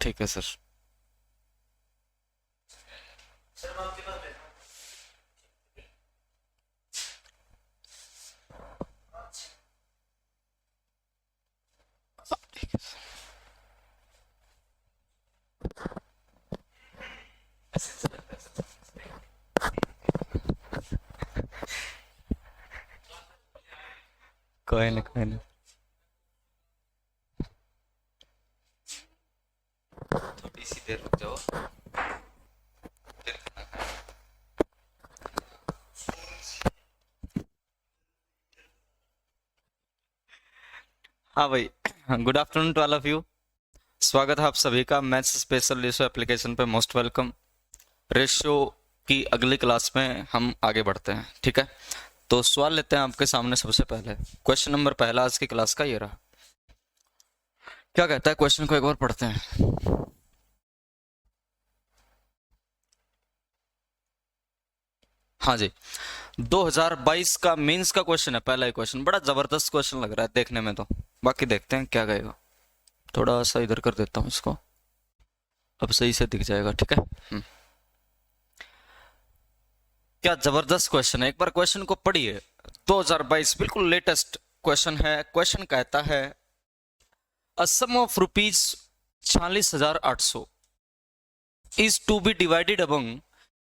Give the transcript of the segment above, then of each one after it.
ठीक है सर। ठीक है सर। कोई नहीं कोई नहीं, थोड़ी सी देर रुक जाओ। हाँ भाई, good afternoon to all of you. स्वागत है आप सभी का मैथ्स स्पेशल रेशो एप्लीकेशन पे। Most welcome. रेशो की अगली क्लास में हम आगे बढ़ते हैं, ठीक है। तो सवाल लेते हैं आपके सामने। सबसे पहले क्वेश्चन नंबर पहला आज की क्लास का ये रहा। क्या कहता है क्वेश्चन को एक बार पढ़ते हैं। हाँ जी, 2022 का मेंस का क्वेश्चन है। पहला ही क्वेश्चन बड़ा जबरदस्त क्वेश्चन लग रहा है देखने में तो। बाकी देखते हैं क्या कहेगा। थोड़ा सा इधर कर देता हूँ इसको, अब सही से दिख जाएगा, ठीक है। क्या जबरदस्त क्वेश्चन है, एक बार क्वेश्चन को पढ़िए। 2022 बिल्कुल लेटेस्ट क्वेश्चन है। क्वेश्चन कहता है a sum of rupees 46,800 is to be divided among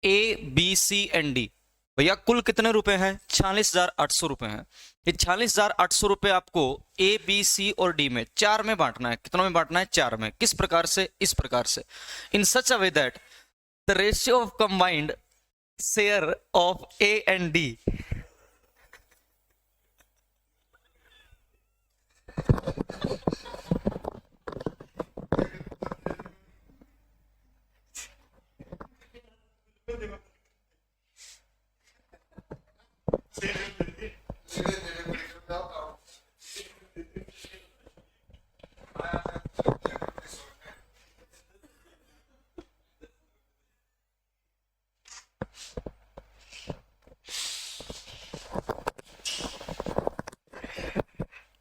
A B C and D. भैया कुल कितने रुपए हैं? 46,800 रुपए हैं। ये 46,800 रुपए आपको ए बी सी और डी में चार में बांटना है। कितनों में बांटना है? चार में। किस प्रकार से? इस प्रकार से, in such a way that the ratio of combined share of A and D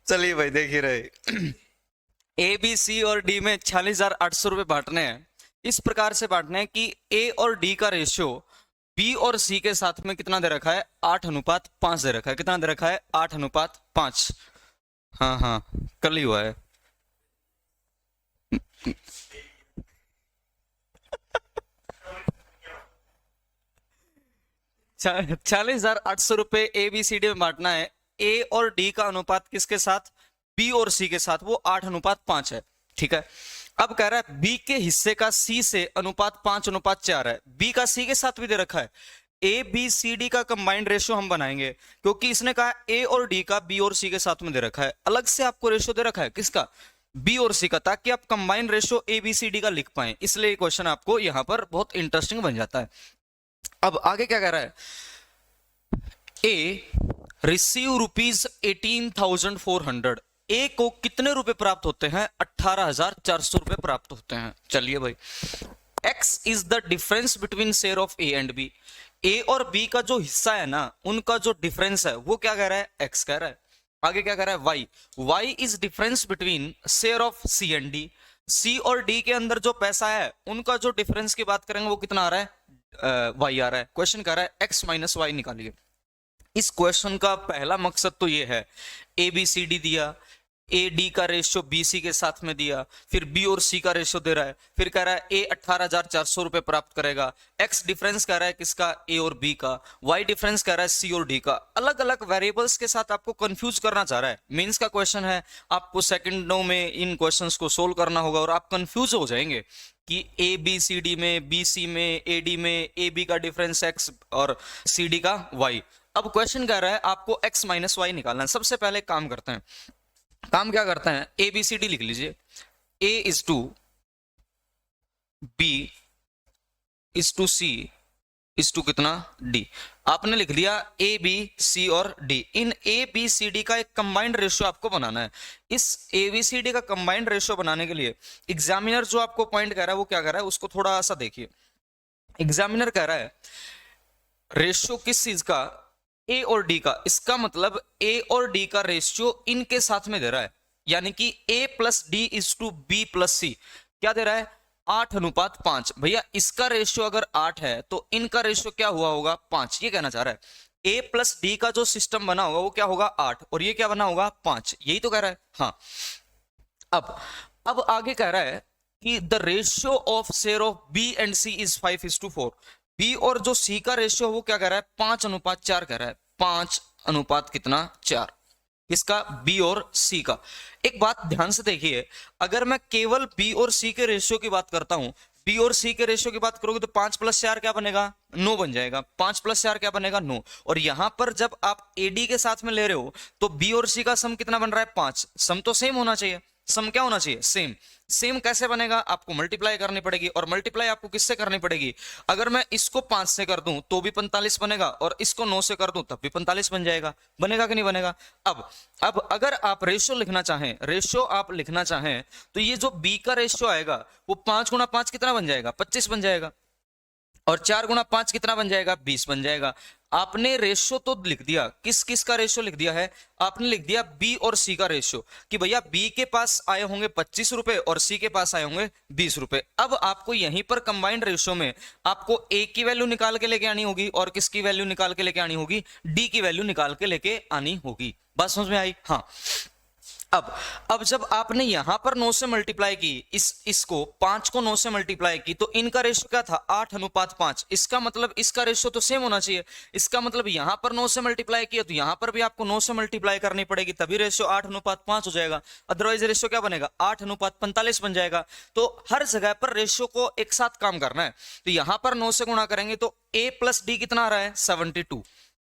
चलिए भाई देख ही रहे। ए बी सी और डी में 46,800 रुपए बांटने हैं। इस प्रकार से बांटने हैं कि ए और डी का रेशियो बी और सी के साथ में कितना दे रखा है? 8:5 दे रखा है। कितना दे रखा है? 8:5। हाँ हाँ, कल ही हुआ है। 46,800 रुपए ए बी सी डी में बांटना है। ए और डी का अनुपात किसके साथ? बी और सी के साथ। वो 8:5 है, ठीक है। अब कह रहा है बी के हिस्से का सी से अनुपात 5:4 है। बी का सी के साथ भी दे रखा है। ए बी सी डी का कंबाइंड रेशियो हम बनाएंगे, क्योंकि इसने कहा ए और डी का बी और सी के साथ में दे रखा है। अलग से आपको रेशियो दे रखा है किसका? बी और सी का, ताकि आप combined ratio A B C D का लिख पाए। इसलिए क्वेश्चन आपको यहां पर बहुत इंटरेस्टिंग बन जाता है। अब आगे क्या कह रहा है? ए रिसीव रुपीज 18,400। ए को कितने रुपए प्राप्त होते हैं? 18,400 रुपए प्राप्त होते हैं। चलिए भाई, X is the difference between share of A and B. A और बी का जो हिस्सा है ना, उनका जो डिफरेंस है वो क्या कह रहा है? एक्स कह रहा है। आगे क्या कह रहा है? Y. Y is difference between share of C and D. C और डी के अंदर जो पैसा है उनका जो डिफरेंस की बात करेंगे वो कितना आ रहा है? वाई आ रहा है। क्वेश्चन कह रहा है एक्स माइनस वाई निकालिए। इस क्वेश्चन का पहला मकसद तो ये है, ए बी सी डी दिया, ए डी का रेशियो बी सी के साथ में दिया, फिर बी और सी का रेशियो दे रहा है, फिर कह रहा है ए 18,400 रुपए प्राप्त करेगा। एक्स डिफरेंस कह रहा है किसका? ए और बी का। वाई डिफरेंस कह रहा है सी और डी का। अलग अलग वेरिएबल्स के साथ आपको कंफ्यूज करना चाह रहा है। मेंस का क्वेश्चन है, आपको सेकंडों में इन क्वेश्चंस को सोल्व करना होगा और आप कंफ्यूज हो जाएंगे कि ए बी सी डी में, बी सी में, ए डी में ए बी का डिफरेंस एक्स और सी डी का वाई। अब क्वेश्चन कह रहा है आपको x माइनस वाई निकालना है। सबसे पहले काम करते हैं। काम क्या करते हैं? ए बी सी डी लिख लीजिए। A is to B is to C is to कितना? डी। आपने लिख दिया ए बी सी और डी। इन ए बी सी डी का एक कंबाइंड रेशियो आपको बनाना है। इस ए बी सी डी का कंबाइंड रेशियो बनाने के लिए एग्जामिनर जो आपको पॉइंट कह रहा है वो क्या कह रहा है, उसको थोड़ा सा देखिए। एग्जामिनर कह रहा है रेशियो किस चीज का? ए और डी का। इसका मतलब ए और डी का रेशियो इनके साथ में दे रहा है, यानी कि A plus D is to B plus C. क्या दे रहा है 8:5। भैया इसका रेशियो अगर 8 है तो इनका रेशियो क्या हुआ होगा 5, ये कहना चाह रहा है। a प्लस डी का जो सिस्टम बना होगा वो क्या होगा 8 और ये क्या बना होगा 5, यही तो कह रहा है। हाँ, अब आगे कह रहा है कि the ratio of share of B and C is 5:4। B और जो सी का रेशियो वो क्या कह रहा है 5:4 कह रहा है। 5 अनुपात कितना 4, इसका बी और सी का। एक बात ध्यान से देखिए, अगर मैं केवल बी और सी के रेशियो की बात करता हूं, बी और सी के रेशियो की बात करोगे तो 5 + 4 क्या बनेगा 9 बन जाएगा। 5 + 4 क्या बनेगा 9। और यहां पर जब आप एडी के साथ में ले रहे हो तो बी और सी का सम कितना बन रहा है 5। सम तो सेम होना चाहिए, सम क्या होना चाहिए सेम। सेम कैसे बनेगा, आपको मल्टीप्लाई करनी पड़ेगी, और मल्टीप्लाई आपको किससे करनी पड़ेगी, अगर मैं इसको 5 से कर दूं तो भी 45 बनेगा और इसको 9 से कर दूं तब भी 45 बन जाएगा। बनेगा कि नहीं बनेगा। अब अगर आप रेशियो लिखना चाहें तो ये जो बी का रेशियो आएगा वो 5 × 5 कितना बन जाएगा 25 बन जाएगा, और 4 × 5 कितना बन जाएगा 20 बन जाएगा। आपने रेशियो तो लिख दिया, किस किस का रेशियो लिख दिया है, आपने लिख दिया बी और सी का रेशियो, कि भैया बी के पास आए होंगे 25 रुपए और सी के पास आए होंगे 20 रुपए। अब आपको यहीं पर कंबाइंड रेशियो में आपको ए की वैल्यू निकाल के लेके आनी होगी और किसकी वैल्यू निकाल के लेके आनी होगी, डी की वैल्यू निकाल के लेके आनी होगी। बात समझ में आई। हाँ, अब जब आपने यहां पर 9 से मल्टीप्लाई की, इसको 5 को 9 से मल्टीप्लाई की, तो इनका रेशियो क्या था 8:5। इसका मतलब इसका रेशियो तो सेम होना चाहिए। इसका मतलब यहां पर 9 से मल्टीप्लाई किया तो यहां पर भी आपको 9 से मल्टीप्लाई करनी पड़ेगी, तभी रेशियो 8:5 हो जाएगा। अदरवाइज रेशियो क्या बनेगा 8:45 बन जाएगा। तो हर जगह पर रेशियो को एक साथ काम करना है। तो यहां पर 9 से गुणा करेंगे तो a + d कितना आ रहा है 72,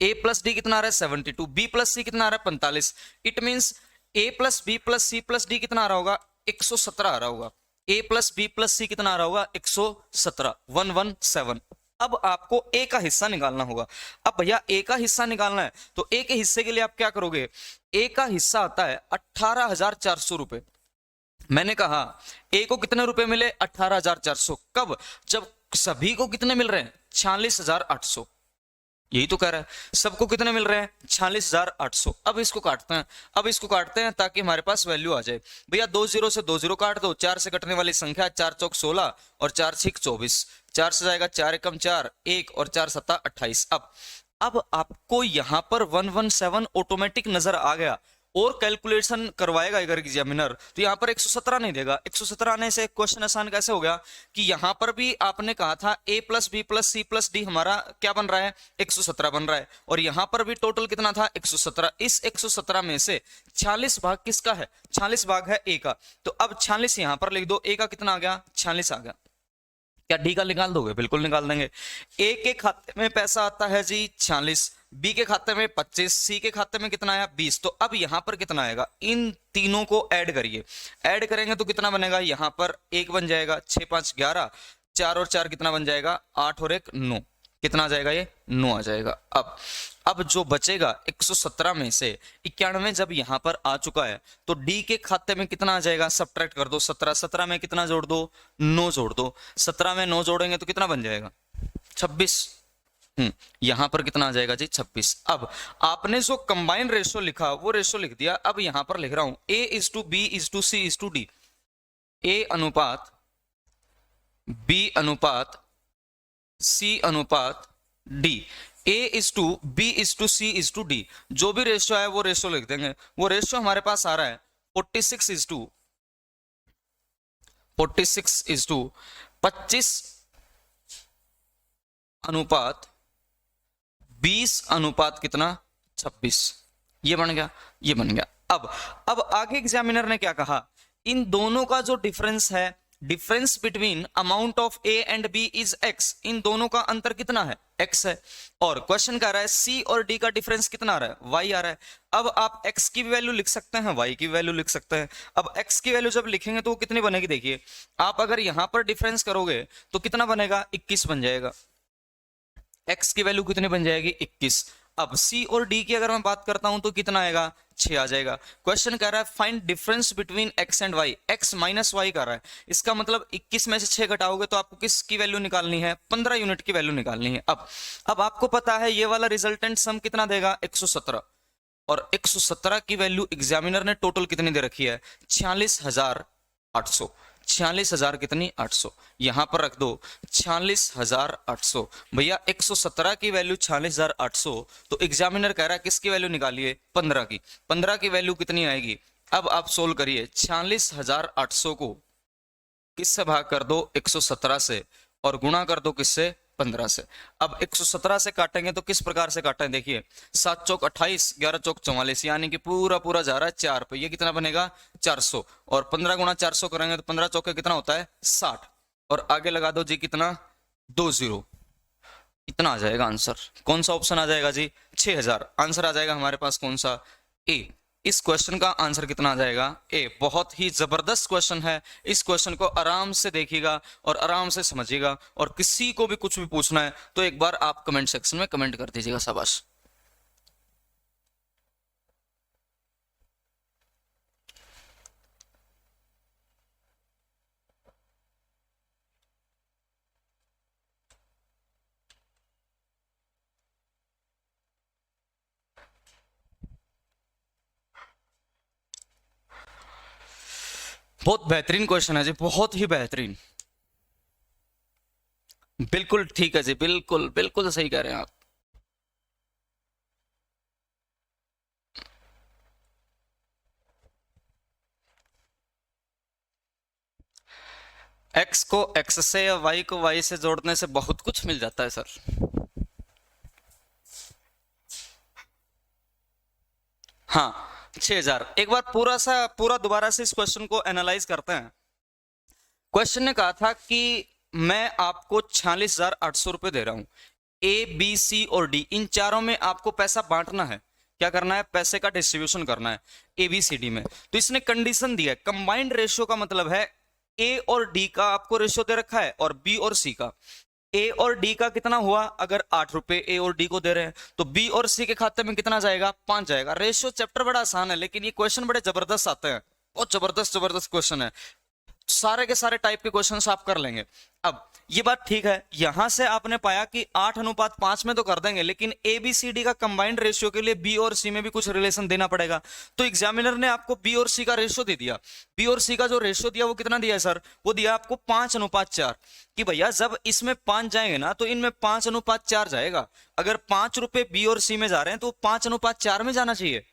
a + d कितना आ रहा है 72, b + c कितना आ रहा है 45। It means a + b + c + d कितना आ रहा होगा 117 आ रहा होगा। a + b + c कितना आ रहा होगा 117, 117। अब आपको a का हिस्सा निकालना होगा। अब भैया a का हिस्सा निकालना है तो a के हिस्से के लिए आप क्या करोगे, a का हिस्सा आता है 18,400 रुपए। मैंने कहा a को कितने रुपए मिले 18,400। कब, जब सभी को कितने मिल रहे हैं 46,800। यही तो कह रहा है, सबको कितने मिल रहे हैं 46,800। अब इसको काटते हैं ताकि हमारे पास वैल्यू आ जाए। भैया 2 0 से 2 0 काट दो, 4 से कटने वाली संख्या 4 चौक 16 और 4 6 24। 4 से जाएगा 4 एकम 4 1 और 4 7 28। अब आपको यहां पर 117 ऑटोमेटिक नजर आ गया, और कैलकुलेशन करवाएगा अगर एग्जामिनर तो यहां पर 117 नहीं देगा। 117 आने से क्वेश्चन आसान कैसे हो गया कि यहां पर भी आपने कहा था a + b + c + d हमारा क्या बन रहा है 117 बन रहा है, और यहां पर भी टोटल कितना था 117। इस 117 में से 46 भाग किसका है 46 भाग है a का। तो अब 46 यहां पर लिख दो, a का कितना आ गया 46 आ गया। क्या डी का निकाल दोगे, बिल्कुल निकाल देंगे। ए के खाते में पैसा आता है जी 46, बी के खाते में 25, सी के खाते में कितना आया 20। तो अब यहां पर कितना आएगा, इन तीनों को ऐड करिए, ऐड करेंगे तो कितना बनेगा, यहां पर 1 बन जाएगा, 6 5 11, 4 और 4 कितना बन जाएगा 8 और 1 9, कितना आ जाएगा ये 9 आ जाएगा। अब जो बचेगा 117 में से 91 जब यहां पर आ चुका है तो डी के खाते में कितना आ जाएगा, सब्ट्रैक्ट कर दो 17, 17 में कितना जोड़ दो 9 जोड़ दो, 17 में 9 जोड़ेंगे तो कितना बन जाएगा 26। यहां पर कितना आ जाएगा जी 26। अब आपने जो कंबाइंड रेशियो लिखा वो रेशियो लिख दिया। अब यहां पर लिख रहा हूं A:B:C:D, A अनुपात B अनुपात C अनुपात D, A:B:C:D। जो भी रेशियो है वो रेशियो लिख देंगे। वो रेशियो हमारे पास आ रहा है 46:25 अनुपात 20 अनुपात कितना 26। ये बन गया। अब आगे एग्जामिनर ने क्या कहा, इन दोनों का जो डिफरेंस है, difference between amount of A and B is X, इन दोनों का अंतर कितना है एक्स है। और क्वेश्चन कह रहा है सी और डी का डिफरेंस कितना आ रहा है वाई आ रहा है। अब आप एक्स की वैल्यू लिख सकते हैं, वाई की वैल्यू लिख सकते हैं। अब एक्स की वैल्यू जब लिखेंगे तो वो कितनी बनेगी, देखिए आप अगर यहां पर डिफरेंस करोगे तो कितना बनेगा 21 बन जाएगा। एक्स की वैल्यू कितनी बन जाएगी 21। अब सी और डी की अगर मैं बात करता हूं तो कितना आएगा 6 आ जाएगा। क्वेश्चन कह रहा है find difference between X and Y, X minus Y कर रहा है। इसका मतलब 21 में से 6 घटाओगे तो आपको किस की वैल्यू निकालनी है 15 यूनिट की वैल्यू निकालनी है। अब आपको पता है ये वाला रिजल्टेंट सम कितना देगा 117, और 117 की वैल्यू एग्जामिनर ने टोटल कितनी दे रखी है 46,800। 46,000 कितनी 800, यहां पर रख दो 46,800। भैया 117 की वैल्यू 46,800, तो एग्जामिनर कह रहा है किसकी वैल्यू निकालिए 15 की। 15 की वैल्यू कितनी आएगी, अब आप सोल्व करिए। 46,800 को किससे भाग कर दो 117 से, और गुणा कर दो किससे 15 से। अब 117 से काटेंगे तो किस प्रकार से काटें, देखिए 7 चौक 28, 11 चौक 44, यानी कि पूरा पूरा जा रहा है 4 पे, ये कितना बनेगा 400, और 15 गुणा 400 करेंगे तो 15 चौके कितना होता है 60, और आगे लगा दो जी कितना 20, इतना आ जाएगा आंसर। कौन सा ऑप्शन आ जाएगा जी 6000, आंसर आ जाएगा हमारे पास कौन सा ए। इस क्वेश्चन का आंसर कितना आ जाएगा ए। बहुत ही जबरदस्त क्वेश्चन है, इस क्वेश्चन को आराम से देखिएगा और आराम से समझिएगा, और किसी को भी कुछ भी पूछना है तो एक बार आप कमेंट सेक्शन में कमेंट कर दीजिएगा। शाबाश। बहुत बेहतरीन क्वेश्चन है जी, बहुत ही बेहतरीन। बिल्कुल ठीक है जी, बिल्कुल बिल्कुल सही कह रहे हैं आप। एक्स को एक्स से या वाई को वाई से जोड़ने से बहुत कुछ मिल जाता है सर। हाँ 6000, एक बार पूरा दोबारा से इस क्वेश्चन को एनालाइज करते हैं। क्वेश्चन ने कहा था कि मैं आपको 46,800 रुपए दे रहा हूं, ए बी सी और डी, इन चारों में आपको पैसा बांटना है। क्या करना है, पैसे का डिस्ट्रीब्यूशन करना है ए बी सी डी में। तो इसने कंडीशन दिया है, कंबाइंड रेशियो का मतलब है ए और डी का आपको रेशियो दे रखा है, और बी और सी का। ए और डी का कितना हुआ, अगर 8 रुपए ए और डी को दे रहे हैं तो बी और सी के खाते में कितना जाएगा 5 जाएगा। रेशियो चैप्टर बड़ा आसान है, लेकिन ये क्वेश्चन बड़े जबरदस्त आते हैं, बहुत जबरदस्त जबरदस्त क्वेश्चन है। सारे के सारे टाइप के क्वेश्चन आप कर लेंगे। अब ये बात ठीक है, यहां से आपने पाया कि 8:5 में तो कर देंगे, लेकिन ए बी सी डी का कंबाइंड रेशियो के लिए बी और सी में भी कुछ रिलेशन देना पड़ेगा। तो एग्जामिनर ने आपको बी और सी का रेशियो दे दिया। बी और सी का जो रेशियो दिया वो कितना दिया है सर, वो दिया आपको 5:4, कि भैया जब इसमें 5 जाएंगे ना तो इनमें 5:4 जाएगा। अगर 5 रुपए बी और सी में जा रहे हैं तो 5:4 में जाना चाहिए।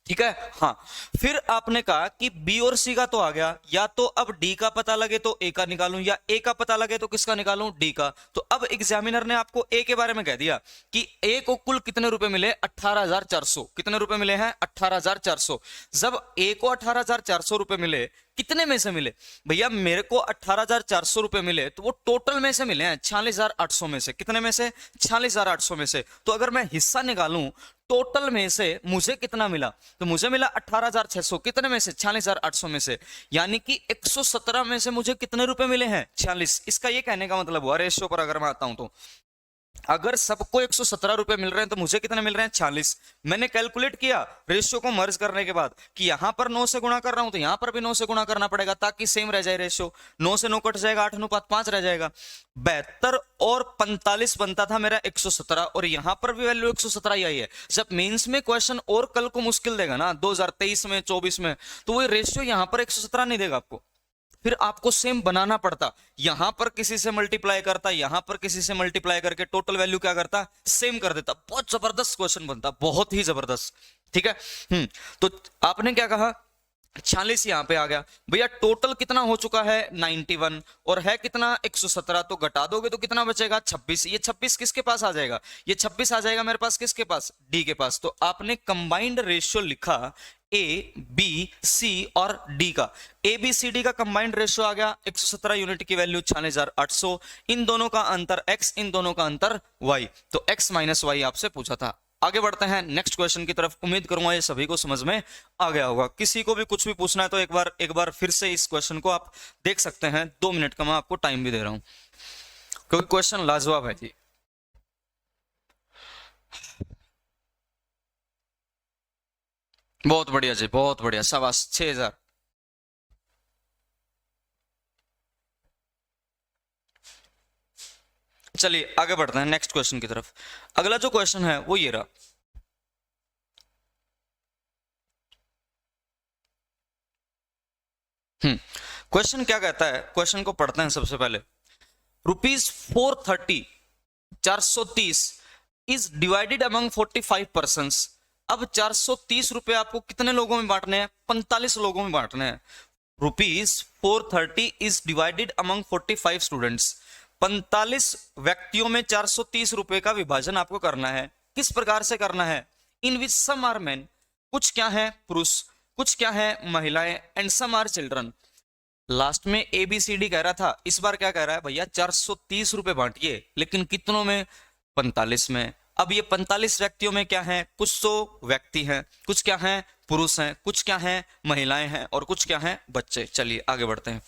ठीक है, हाँ। फिर आपने कहा कि बी और सी का तो आ गया, या तो अब डी का पता लगे तो ए का निकालूं, या ए का पता लगे तो किसका निकालूं डी का। तो अब एग्जामिनर ने आपको ए के बारे में कह दिया कि ए को कुल कितने रुपए मिले 18,400, कितने रुपए मिले हैं 18,400। जब ए को 18,400 रुपए मिले, कितने में से मिले भैया, मेरे को 18,400 रुपए मिले तो वो टोटल में से मिले हैं 46,800 में से। कितने में से 46,800 में से। तो अगर मैं हिस्सा निकालूं टोटल में से मुझे कितना मिला, तो मुझे मिला 18,600, कितने में से 46,800 में से। यानी कि 117 में से मुझे कितने रुपए मिले हैं 46। इसका ये कहने का मतलब हुआ, रेशियो पर अगर मैं आता हूं तो अगर सबको 117 रुपए मिल रहे हैं तो मुझे कितने मिल रहे हैं 46। मैंने कैलकुलेट किया रेशियो को मर्ज करने के बाद कि यहां पर 9 से गुणा कर रहा हूं तो यहां पर भी 9 से गुणा करना पड़ेगा, ताकि सेम रह जाए रेशियो। 9 से 9 कट जाएगा, 8:5 रह जाएगा। 72 और 45 बनता था मेरा 117, और यहां पर भी वैल्यू 117 ही आई है। जब मेंस में क्वेश्चन और कल को मुश्किल देगा ना 2023 में 24 में, तो वो रेशियो यहां पर 117 नहीं देगा आपको, फिर आपको सेम बनाना पड़ता। यहां पर किसी से मल्टीप्लाई करता, यहां पर किसी से मल्टीप्लाई करके टोटल वैल्यू क्या करता, सेम कर देता। बहुत जबरदस्त क्वेश्चन बनता, बहुत ही जबरदस्त। ठीक है, तो आपने क्या कहा 46 यहां पे आ गया भैया। टोटल कितना हो चुका है 91, और है कितना 117, तो घटा दोगे तो कितना बचेगा 26। ये 26 किसके पास आ जाएगा, ये 26 आ जाएगा मेरे पास, किसके पास डी के पास। तो आपने कंबाइंड रेशियो लिखा ए बी सी और डी का। ए बी सी डी का कंबाइंड रेशियो आ गया 117 यूनिट की वैल्यू 46,800। इन दोनों का अंतर x, इन दोनों का अंतर y, तो x माइनस वाई आपसे पूछा था। आगे बढ़ते हैं नेक्स्ट क्वेश्चन की तरफ। उम्मीद करूंगा ये सभी को समझ में आ गया होगा। किसी को भी कुछ भी पूछना है तो एक बार फिर से इस क्वेश्चन को आप देख सकते हैं। 2 मिनट का मैं आपको टाइम भी दे रहा हूं, क्योंकि क्वेश्चन लाजवाब है जी। बहुत बढ़िया जी, बहुत बढ़िया, शाबाश। 6000। चलिए आगे बढ़ते हैं नेक्स्ट क्वेश्चन की तरफ। अगला जो क्वेश्चन है वो ये रहा। क्वेश्चन क्या कहता है, क्वेश्चन को पढ़ते हैं सबसे पहले। Rupees 430 430 is divided among 45 persons. अब 430 रुपए आपको कितने लोगों में बांटने हैं? 45 लोगों में बांटने हैं। Rupees 430 is divided among 45 students. 45 व्यक्तियों में 430 रुपए का विभाजन आपको करना है। किस प्रकार से करना है? इन विच सम आर मेन, कुछ क्या है पुरुष, कुछ क्या है महिलाएं, and some are children. Last में ABCD कह रहा था, इस बार क्या कह रहा है भैया? 430 रुपए बांटिए, लेकिन कितनों में? 45 में। अब ये 45 व्यक्तियों में क्या है? कुछ तो व्यक्ति हैं, कुछ क्या हैं? पुरुष हैं, कुछ क्या हैं? महिलाएं हैं, और कुछ क्या हैं? बच्चे। चलिए आगे बढ़ते हैं।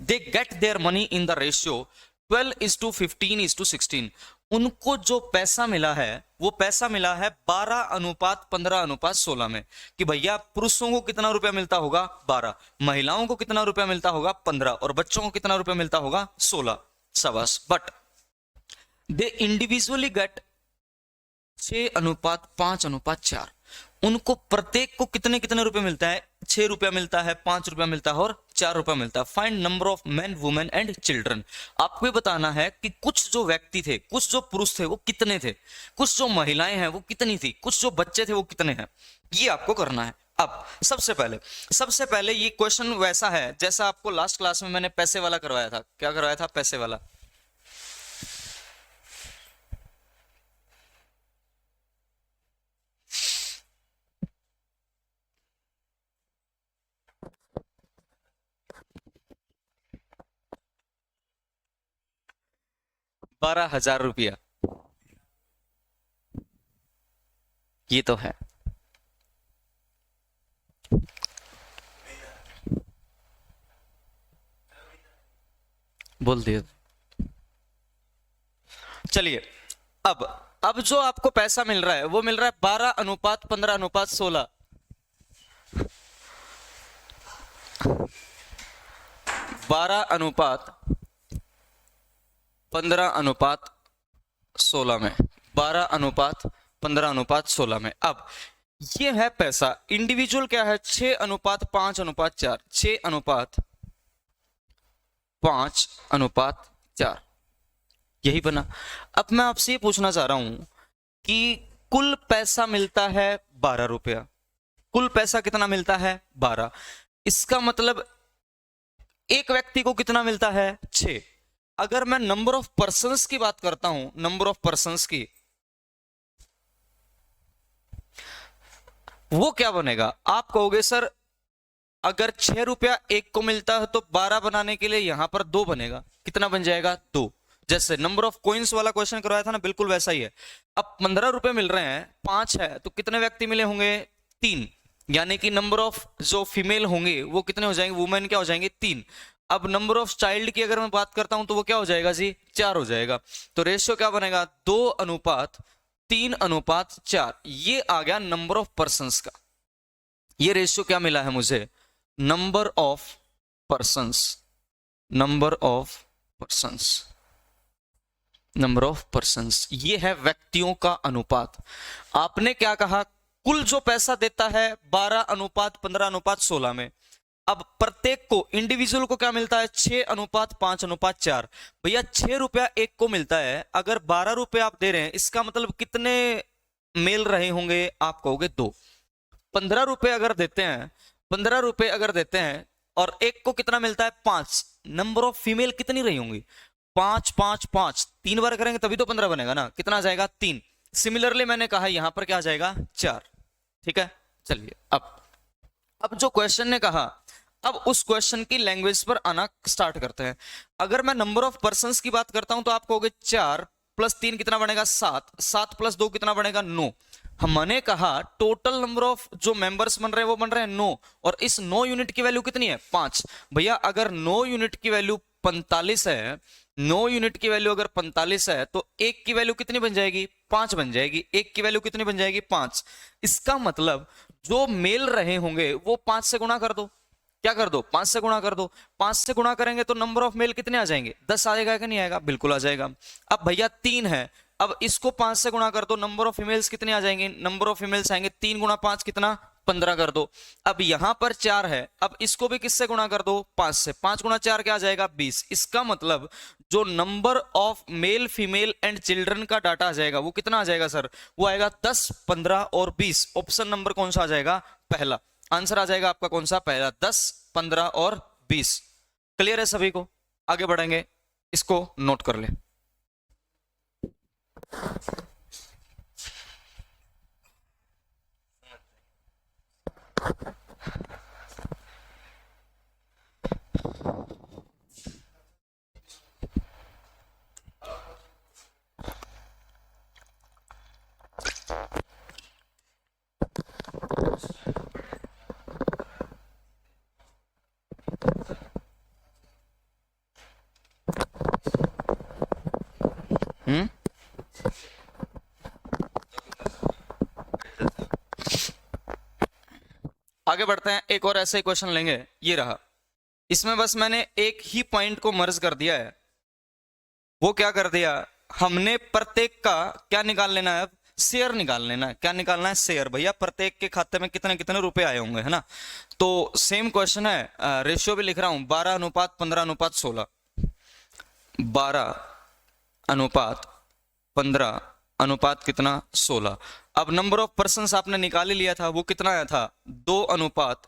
They get their money in the ratio 12:15:16। उनको जो पैसा मिला है वो पैसा मिला है 12:15:16 में। कि भैया पुरुषों को कितना रुपया मिलता होगा? 12, महिलाओं को कितना रुपया मिलता होगा? 15, और बच्चों को कितना रुपया मिलता होगा? 16। शाबाश। But they individually get 6:5:4। उनको प्रत्येक को कितने कितने रुपए मिलता है? 6 रुपया मिलता है, 5 रुपया मिलता है, और 4 रुपया मिलता है। Find number of main, women and children. आपको ये बताना है कि कुछ जो व्यक्ति थे, कुछ जो पुरुष थे वो कितने थे, कुछ जो महिलाएं हैं वो कितनी थी, कुछ जो बच्चे थे वो कितने हैं, ये आपको करना है। अब सबसे पहले ये क्वेश्चन वैसा है जैसा आपको लास्ट क्लास में मैंने पैसे वाला करवाया था। क्या करवाया था? पैसे वाला। ₹12,000 ये तो है। बोल दिया। चलिए अब जो आपको पैसा मिल रहा है वो मिल रहा है 12:15:16। 12:15:16 में, 12:15:16 में। अब ये है पैसा। इंडिविजुअल क्या है? 6:5:4, 6:5:4, यही बना। अब मैं आपसे ये पूछना चाह रहा हूं कि कुल पैसा मिलता है 12 रुपया। कुल पैसा कितना मिलता है? 12। इसका मतलब एक व्यक्ति को कितना मिलता है? 6। अगर मैं नंबर ऑफ पर्सन्स की बात करता हूं, नंबर ऑफ पर्सन्स की, वो क्या बनेगा? आप कहोगे सर अगर 6 रुपया एक को मिलता है तो 12 बनाने के लिए यहां पर 2 बनेगा। कितना बन जाएगा? 2। जैसे नंबर ऑफ कॉइन्स वाला क्वेश्चन करवाया था ना, बिल्कुल वैसा ही है। अब 15 रुपए मिल रहे हैं, 5 है, तो कितने व्यक्ति मिले होंगे? 3। यानी कि नंबर ऑफ जो फीमेल होंगे वो कितने हो जाएंगे? वुमेन क्या हो जाएंगे? 3। अब नंबर ऑफ चाइल्ड की अगर मैं बात करता हूं तो वो क्या हो जाएगा जी? 4 हो जाएगा। तो रेशियो क्या बनेगा? 2:3:4। ये आ गया नंबर ऑफ पर्सन्स का। ये रेशियो क्या मिला है मुझे? Number of persons, number of persons, number of persons. ये है व्यक्तियों का अनुपात। आपने क्या कहा? कुल जो पैसा देता है 12:15:16 में। अब प्रत्येक को, इंडिविजुअल को क्या मिलता है? 6:5:4। भैया 6 रुपया एक को मिलता है, अगर 12 रुपए आप दे रहे हैं, इसका मतलब कितने मिल रहे होंगे? आप कहोगे 2। 15 रुपए अगर देते हैं, 15 रुपए अगर देते हैं और एक को कितना मिलता है? 5। नंबर ऑफ फीमेल कितनी रही होंगी? 5 5 5, 3 बार करेंगे तभी तो 15 बनेगा ना। कितना आ जाएगा? 3। सिमिलरली मैंने कहा यहां पर क्या आ जाएगा? 4। ठीक है। चलिए अब जो क्वेश्चन ने कहा, अब उस क्वेश्चन की लैंग्वेज पर आना स्टार्ट करते हैं। अगर मैं नंबर ऑफ पर्सन्स की बात करता हूं तो आप कहोगे 4 + 3 कितना बनेगा? 7। 7 + 2 कितना बनेगा? 9। हमने कहा टोटल नंबर ऑफ जो मेंबर्स बन रहे हैं वो बन रहे हैं 9, और इस 9 यूनिट की वैल्यू कितनी है? 5। भैया अगर 9 यूनिट की वैल्यू 45 है, 9 यूनिट की वैल्यू अगर 45 है तो एक की वैल्यू कितनी बन जाएगी? 5 बन जाएगी। एक की वैल्यू कितनी बन जाएगी? 5। इसका मतलब जो मेल रहे होंगे वो 5 से गुणा कर दो। क्या कर दो? 5 से गुणा कर दो। 5 से गुणा करेंगे तो नंबर ऑफ मेल कितने आ जाएंगे? 10 आ जाएगा कि नहीं आएगा? बिल्कुल आ जाएगा। अब भैया 3 है, अब इसको 5 से गुणा कर दो, नंबर ऑफ फीमेल्स कितने आ जाएंगे? नंबर ऑफ फीमेल्स आएंगे 3 × 5 कितना? 15 कर दो। अब यहां पर 4 है, अब इसको भी किससे गुणा कर दो, 5 से। 5 गुणा 4 क्या आ जाएगा, 20। इसका मतलब जो number of male female and children का डाटा आ जाएगा वो कितना आ जाएगा सर, वो आएगा 10, 15 और 20। ऑप्शन नंबर कौन सा आ जाएगा, पहला। आंसर आ जाएगा आपका कौन सा, पहला, 10, 15 और 20। क्लियर है सभी को? आगे बढ़ेंगे, इसको नोट कर ले। आगे बढ़ते हैं, एक और ऐसा ही क्वेश्चन लेंगे। ये रहा, इसमें बस मैंने एक ही पॉइंट को मर्ज कर दिया है। वो क्या कर दिया, हमने प्रत्येक का क्या निकाल लेना है, अब शेयर निकाल लेना है। क्या निकालना है, शेयर। भैया प्रत्येक के खाते में कितने कितने रुपए आए होंगे, है ना। तो सेम क्वेश्चन है, रेशियो भी लिख रहा हूं, 12 अनुपात 15 अनुपात 16। 12 अनुपात 15 अनुपात कितना, 16। अब नंबर ऑफ पर्सन्स आपने निकाल ही लिया था, वो कितना आया था, 2 अनुपात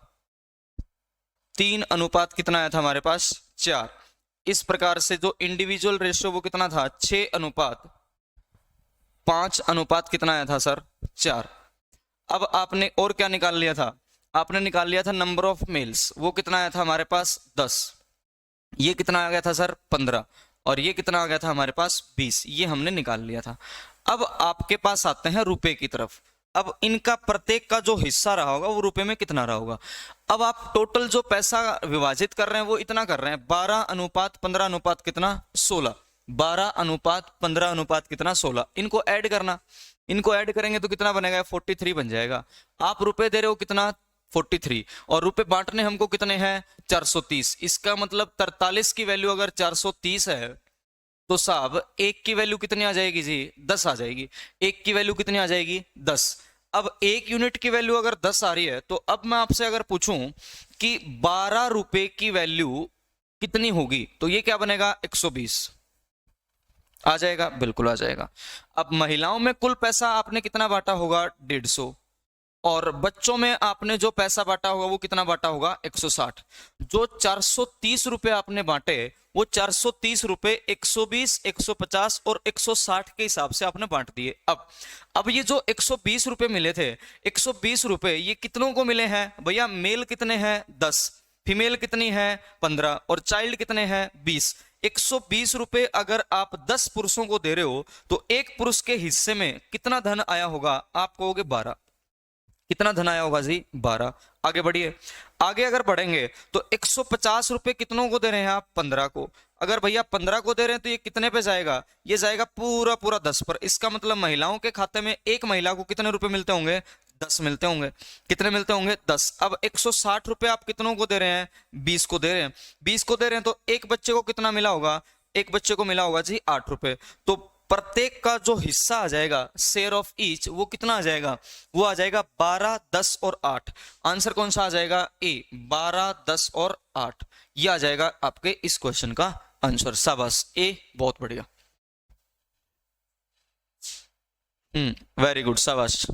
3 अनुपात कितना आया था हमारे पास, 4। इस प्रकार से जो इंडिविजुअल रेशियो वो कितना था, 6 अनुपात 5 अनुपात कितना आया था सर, 4। अब आपने और क्या निकाल लिया था, आपने निकाल लिया था नंबर ऑफ मेल्स, वो कितना आया था हमारे पास, 10। ये कितना आ गया था सर, 15। और ये कितना आ गया था हमारे पास, 20। ये हमने निकाल लिया था। अब आपके पास आते हैं रुपए की तरफ। अब इनका प्रत्येक का जो हिस्सा रहा होगा वो रुपए में कितना रहा होगा। अब आप टोटल जो पैसा विभाजित कर रहे हैं वो इतना कर रहे हैं, 12 अनुपात 15 अनुपात कितना, 16। 12 अनुपात 15 अनुपात कितना, 16। इनको ऐड करना, इनको ऐड करेंगे तो कितना बनेगा, 43 बन जाएगा। आप रुपए दे रहे हो कितना, 43, और रुपए बांटने हमको कितने हैं, 430। इसका मतलब 43 की वैल्यू अगर 430 है तो साहब एक की वैल्यू कितनी आ जाएगी जी, 10 आ जाएगी। एक की वैल्यू कितनी आ जाएगी, 10। अब एक यूनिट की वैल्यू अगर 10 आ रही है तो अब मैं आपसे अगर पूछूं कि 12 रुपए की वैल्यू कितनी होगी, तो ये क्या बनेगा, 120 आ जाएगा, बिल्कुल आ जाएगा। अब महिलाओं में कुल पैसा आपने कितना बांटा होगा, 150, और बच्चों में आपने जो पैसा बांटा होगा वो कितना बांटा होगा, 160। जो 430 रुपए आपने बांटे वो 430 रुपए 120, 150 और 160 के हिसाब से आपने बांट दिए। अब ये जो 120 रुपए मिले थे, 120 रुपए ये कितनों को मिले हैं भैया, मेल कितने हैं, 10, फीमेल कितनी है, 15, और चाइल्ड कितने हैं, 20। 120 रुपए अगर आप 10 पुरुषों को दे रहे हो तो एक पुरुष के हिस्से में कितना धन आया होगा, आप कहोगे 12। कितना धन आया होगा जी, 12। आगे बढ़िए, आगे अगर बढ़ेंगे तो 150 रुपए कितनों को दे रहे हैं आप, 15 को। अगर भैया 15 को दे रहे हैं तो ये कितने पे जाएगा, ये जाएगा पूरा पूरा 10 पर। इसका मतलब महिलाओं के खाते में एक महिला को कितने रुपए मिलते होंगे, 10 मिलते होंगे। कितने मिलते होंगे, 10। अब 160 रुपए आप कितनों को दे रहे हैं, 20 को दे रहे हैं। 20 को दे रहे हैं तो एक बच्चे को कितना मिला होगा, एक बच्चे को मिला होगा जी 8 रुपए। तो प्रत्येक का जो हिस्सा आ जाएगा, शेयर ऑफ ईच, वो कितना आ जाएगा, वो आ जाएगा 12, 10 और 8। आंसर कौन सा आ जाएगा, ए, 12, 10 और 8। ये आ जाएगा आपके इस क्वेश्चन का आंसर। शाबाश, ए, बहुत बढ़िया। वेरी गुड, शाबाश।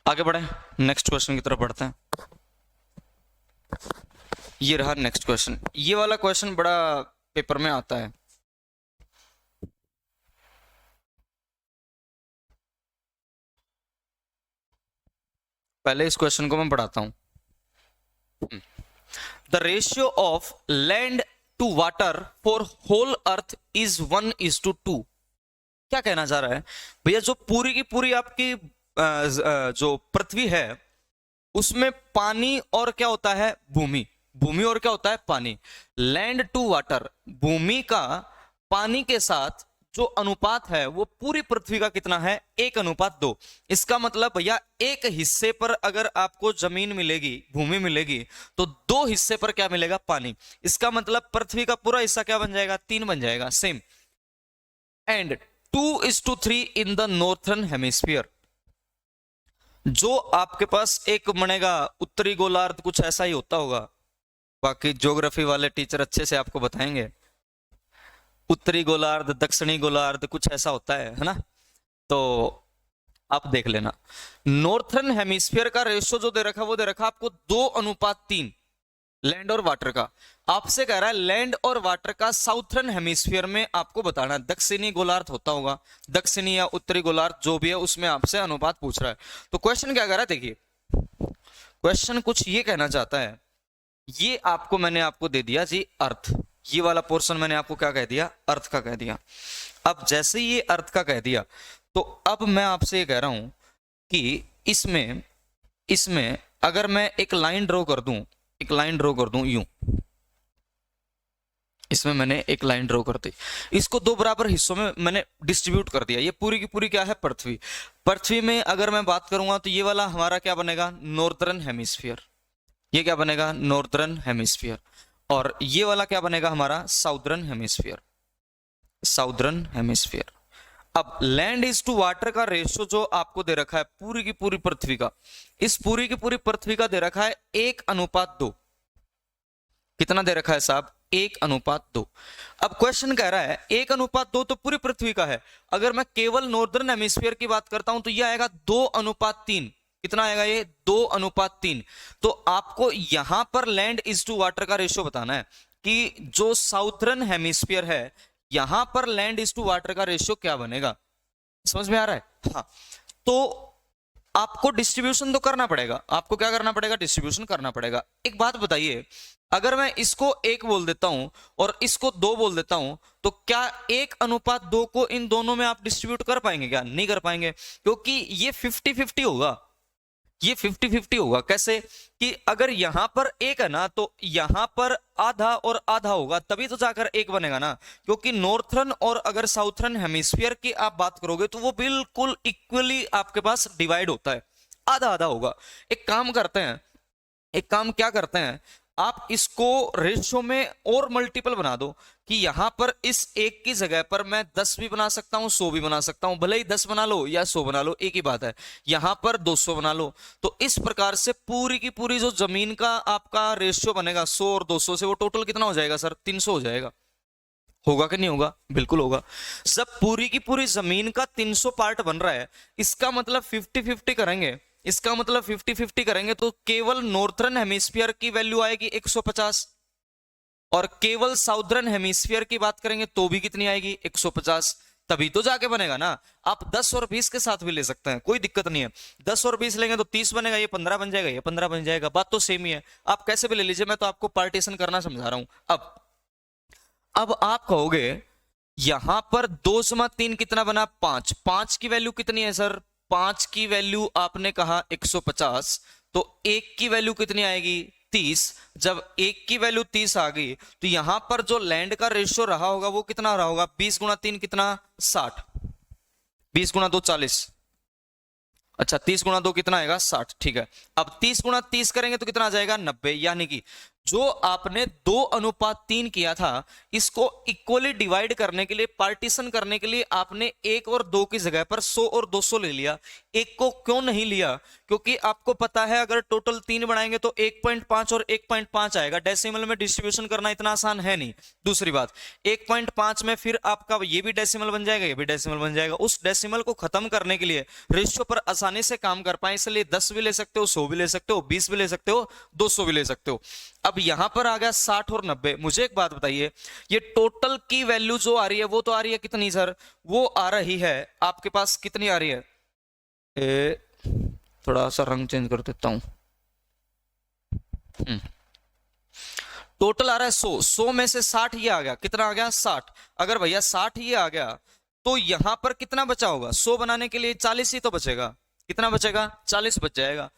आगे बढ़े, नेक्स्ट क्वेश्चन की तरफ बढ़ते हैं। ये रहा नेक्स्ट क्वेश्चन। ये वाला क्वेश्चन बड़ा पेपर में आता है। पहले इस क्वेश्चन को मैं पढ़ाता हूं। The ratio of land to water for whole earth is 1:2। क्या कहना चाह रहा है भैया, जो पूरी की पूरी आपकी जो पृथ्वी है उसमें पानी और क्या होता है, भूमि। भूमि और क्या होता है, पानी। लैंड टू वाटर, भूमि का पानी के साथ जो अनुपात है वो पूरी पृथ्वी का कितना है, 1:2। इसका मतलब भैया एक हिस्से पर अगर आपको जमीन मिलेगी, भूमि मिलेगी, तो 2 हिस्से पर क्या मिलेगा, पानी। इसका मतलब पृथ्वी का पूरा हिस्सा क्या बन जाएगा, 3 बन जाएगा, same. And 2:3 in the northern hemisphere. जो आपके पास एक बनेगा उत्तरी गोलार्ध, कुछ ऐसा ही होता होगा, बाकी ज्योग्राफी वाले टीचर अच्छे से आपको बताएंगे। उत्तरी गोलार्ध, दक्षिणी गोलार्ध, कुछ ऐसा होता है ना, तो आप देख लेना। नॉर्थर्न हेमिस्फीयर का रेशियो जो दे रखा वो दे रखा आपको 2:3 लैंड और वाटर का। आपसे कह रहा है लैंड और वाटर का साउथर्न हेमिस्फीयर में आपको बताना है। दक्षिणी गोलार्ध होता होगा, दक्षिणी या उत्तरी गोलार्ध जो भी है, उसमें आपसे अनुपात पूछ रहा है। तो क्वेश्चन क्या कर रहा है, देखिए क्वेश्चन कुछ ये कहना चाहता है, ये आपको मैंने आपको दे दिया जी अर्थ, ये वाला पोर्शन मैंने आपको क्या कह दिया, अर्थ का कह दिया। अब जैसे ये अर्थ का कह दिया, तो अब मैं आपसे ये कह रहा हूं कि इसमें अगर मैं एक लाइन ड्रॉ कर दूं, एक लाइन ड्रॉ कर दूं यूं, इसमें मैंने एक लाइन ड्रॉ कर दी, इसको 2 बराबर हिस्सों में मैंने डिस्ट्रीब्यूट कर दिया। ये पूरी की पूरी क्या है, पृथ्वी। पृथ्वी में अगर मैं बात करूंगा तो ये वाला हमारा क्या बनेगा, नॉर्दर्न हेमिस्फीयर। ये क्या बनेगा, नॉर्दर्न हेमिस्फीयर। और ये वाला क्या बनेगा हमारा, साउदर्न हेमिस्फीयर, साउदर्न हेमिस्फीयर। अब लैंड इज टू वाटर का रेशियो जो आपको दे रखा है पूरी की पूरी पृथ्वी का, इस पूरी की पूरी पृथ्वी का दे रखा है 1:2। कितना दे रखा है साहब, 1:2। अब क्वेश्चन कह रहा है 1:2 तो पूरी पृथ्वी का है। अगर मैं केवल नॉर्दर्न हेमिस्फीयर की बात करता हूं तो यह आएगा 2:3। कितना आएगा ये, 2:3। तो आपको यहां पर लैंड इज टू वाटर का रेशियो बताना है कि जो साउथर्न हेमिस्फीयर है, यहां पर लैंड इज टू वाटर का रेशियो क्या बनेगा। समझ में आ रहा है, हाँ। तो आपको डिस्ट्रीब्यूशन तो करना पड़ेगा, आपको क्या करना पड़ेगा, डिस्ट्रीब्यूशन करना पड़ेगा। एक बात बताइए, अगर मैं इसको 1 बोल देता हूं और इसको 2 बोल देता हूं, तो क्या 1:2 को इन दोनों में आप डिस्ट्रीब्यूट कर पाएंगे क्या, नहीं कर पाएंगे, क्योंकि ये 50-50 होगा, ये 50-50 होगा। कैसे कि अगर यहां पर 1 है ना, तो यहां पर आधा और आधा होगा, तभी तो जाकर 1 बनेगा ना। क्योंकि नॉर्थर्न और अगर साउथर्न हेमिस्फीयर की आप बात करोगे तो वो बिल्कुल इक्वली आपके पास डिवाइड होता है, आधा आधा होगा। एक काम करते हैं, एक काम क्या करते हैं, आप इसको रेशियो में और मल्टीपल बना दो कि यहां पर इस 1 की जगह पर मैं 10 भी बना सकता हूं, 100 भी बना सकता हूं, भले ही 10 बना लो या 100 बना लो, एक ही बात है। यहां पर 200 बना लो। तो इस प्रकार से पूरी की पूरी जो जमीन का आपका रेशियो बनेगा 100 और 200 से, वो टोटल कितना हो जाएगा सर, 300 हो जाएगा। होगा कि नहीं होगा, बिल्कुल होगा। जब पूरी की पूरी जमीन का 300 पार्ट बन रहा है, इसका मतलब 50-50 करेंगे, इसका मतलब 50-50 करेंगे तो केवल नॉर्थर्न हेमिस्फीयर की वैल्यू आएगी 150, और केवल साउदर्न हेमिस्फीयर की बात करेंगे तो भी कितनी आएगी, 150। तभी तो जाके बनेगा ना। आप 10 और 20 के साथ भी ले सकते हैं, कोई दिक्कत नहीं है। 10 और 20 लेंगे तो 30 बनेगा, ये 15 बन जाएगा, ये 15 बन जाएगा, बात तो सेम ही है। आप कैसे भी ले लीजिए, मैं तो आपको पार्टीशन करना समझा रहा हूं। अब आप कहोगे यहां पर 2/3 कितना बना, 5। 5 की वैल्यू कितनी है सर, 5 की वैल्यू आपने कहा 150, तो 1 की वैल्यू कितनी आएगी, 30। जब 1 की वैल्यू 30 आ गई तो यहां पर जो लैंड का रेशियो रहा होगा वो कितना रहा होगा, 20 × 3 कितना, 60। 20 × 2 40, अच्छा 30 × 2 कितना आएगा, 60। ठीक है, अब 30 × 30 करेंगे तो कितना आ जाएगा, 90। यानी कि जो आपने 2:3 किया था, इसको इक्वली डिवाइड करने के लिए, पार्टीशन करने के लिए आपने 1 और 2 की जगह पर 100 और 200 ले लिया। 1 को क्यों नहीं लिया, क्योंकि आपको पता है अगर टोटल 3 बनाएंगे तो 1.5 और 1.5 आएगा। डेसिमल में डिस्ट्रीब्यूशन करना इतना आसान है नहीं। दूसरी बात, 1.5 में फिर आपका ये भी डेसिमल बन जाएगा, ये भी डेसिमल बन जाएगा। उस डेसिमल को खत्म करने के लिए रेशियो पर आसानी से काम कर पाए, इसलिए 10 भी ले सकते हो, 100 भी ले सकते हो, 20 भी ले सकते हो, 200 भी ले सकते हो। अब यहां पर आ गया 60 और 90। मुझे एक बात बताइए, ये टोटल की वैल्यू जो आ रही है वो तो आ रही है कितनी सर, वो आ रही है आपके पास कितनी आ रही है, थोड़ा सा रंग चेंज कर देता हूं। टोटल आ रहा है 100, 100 में से 60 ये आ गया, कितना आ गया, 60। अगर भैया 60 ये आ गया तो यहां पर कितना बचा होगा, 100 बनाने के लिए 40 ही तो बचेगा। कितना बचेगा, 40 बच जाएगा।